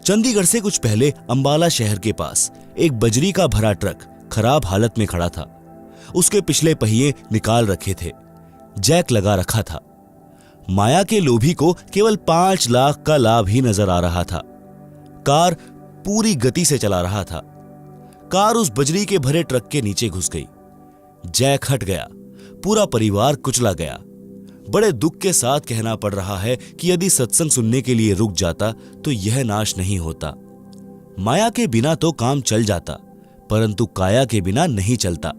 चंडीगढ़ से कुछ पहले अंबाला शहर के पास एक बजरी का भरा ट्रक खराब हालत में खड़ा था। उसके पिछले पहिए निकाल रखे थे, जैक लगा रखा था। माया के लोभी को केवल 5 लाख का लाभ ही नजर आ रहा था। कार पूरी गति से चला रहा था। कार उस बजरी के भरे ट्रक के नीचे घुस गई। जैक हट गया, पूरा परिवार कुचला गया। बड़े दुख के साथ कहना पड़ रहा है कि यदि सत्संग सुनने के लिए रुक जाता तो यह नाश नहीं होता। माया के बिना तो काम चल जाता, परंतु काया के बिना नहीं चलता,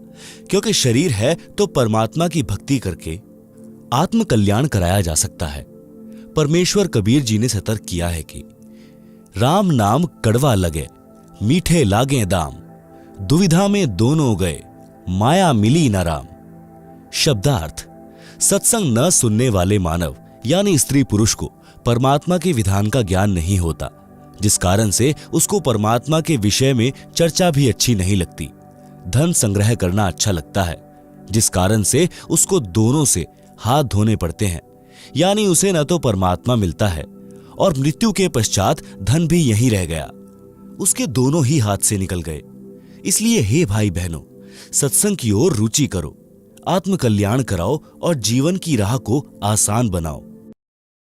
क्योंकि शरीर है तो परमात्मा की भक्ति करके आत्म कल्याण कराया जा सकता है। परमेश्वर कबीर जी ने सतर्क किया है कि राम नाम कड़वा लगे, मीठे लागे दाम, दुविधा में दोनों गए, माया मिली न राम। शब्दार्थ। सत्संग न सुनने वाले मानव यानी स्त्री पुरुष को परमात्मा के विधान का ज्ञान नहीं होता, जिस कारण से उसको परमात्मा के विषय में चर्चा भी अच्छी नहीं लगती। धन संग्रह करना अच्छा लगता है, जिस कारण से उसको दोनों से हाथ धोने पड़ते हैं, यानी उसे न तो परमात्मा मिलता है और मृत्यु के पश्चात धन भी यहीं रह गया, उसके दोनों ही हाथ से निकल गए। इसलिए हे भाई बहनों, सत्संग की ओर रुचि करो, आत्म कल्याण कराओ और जीवन की राह को आसान बनाओ।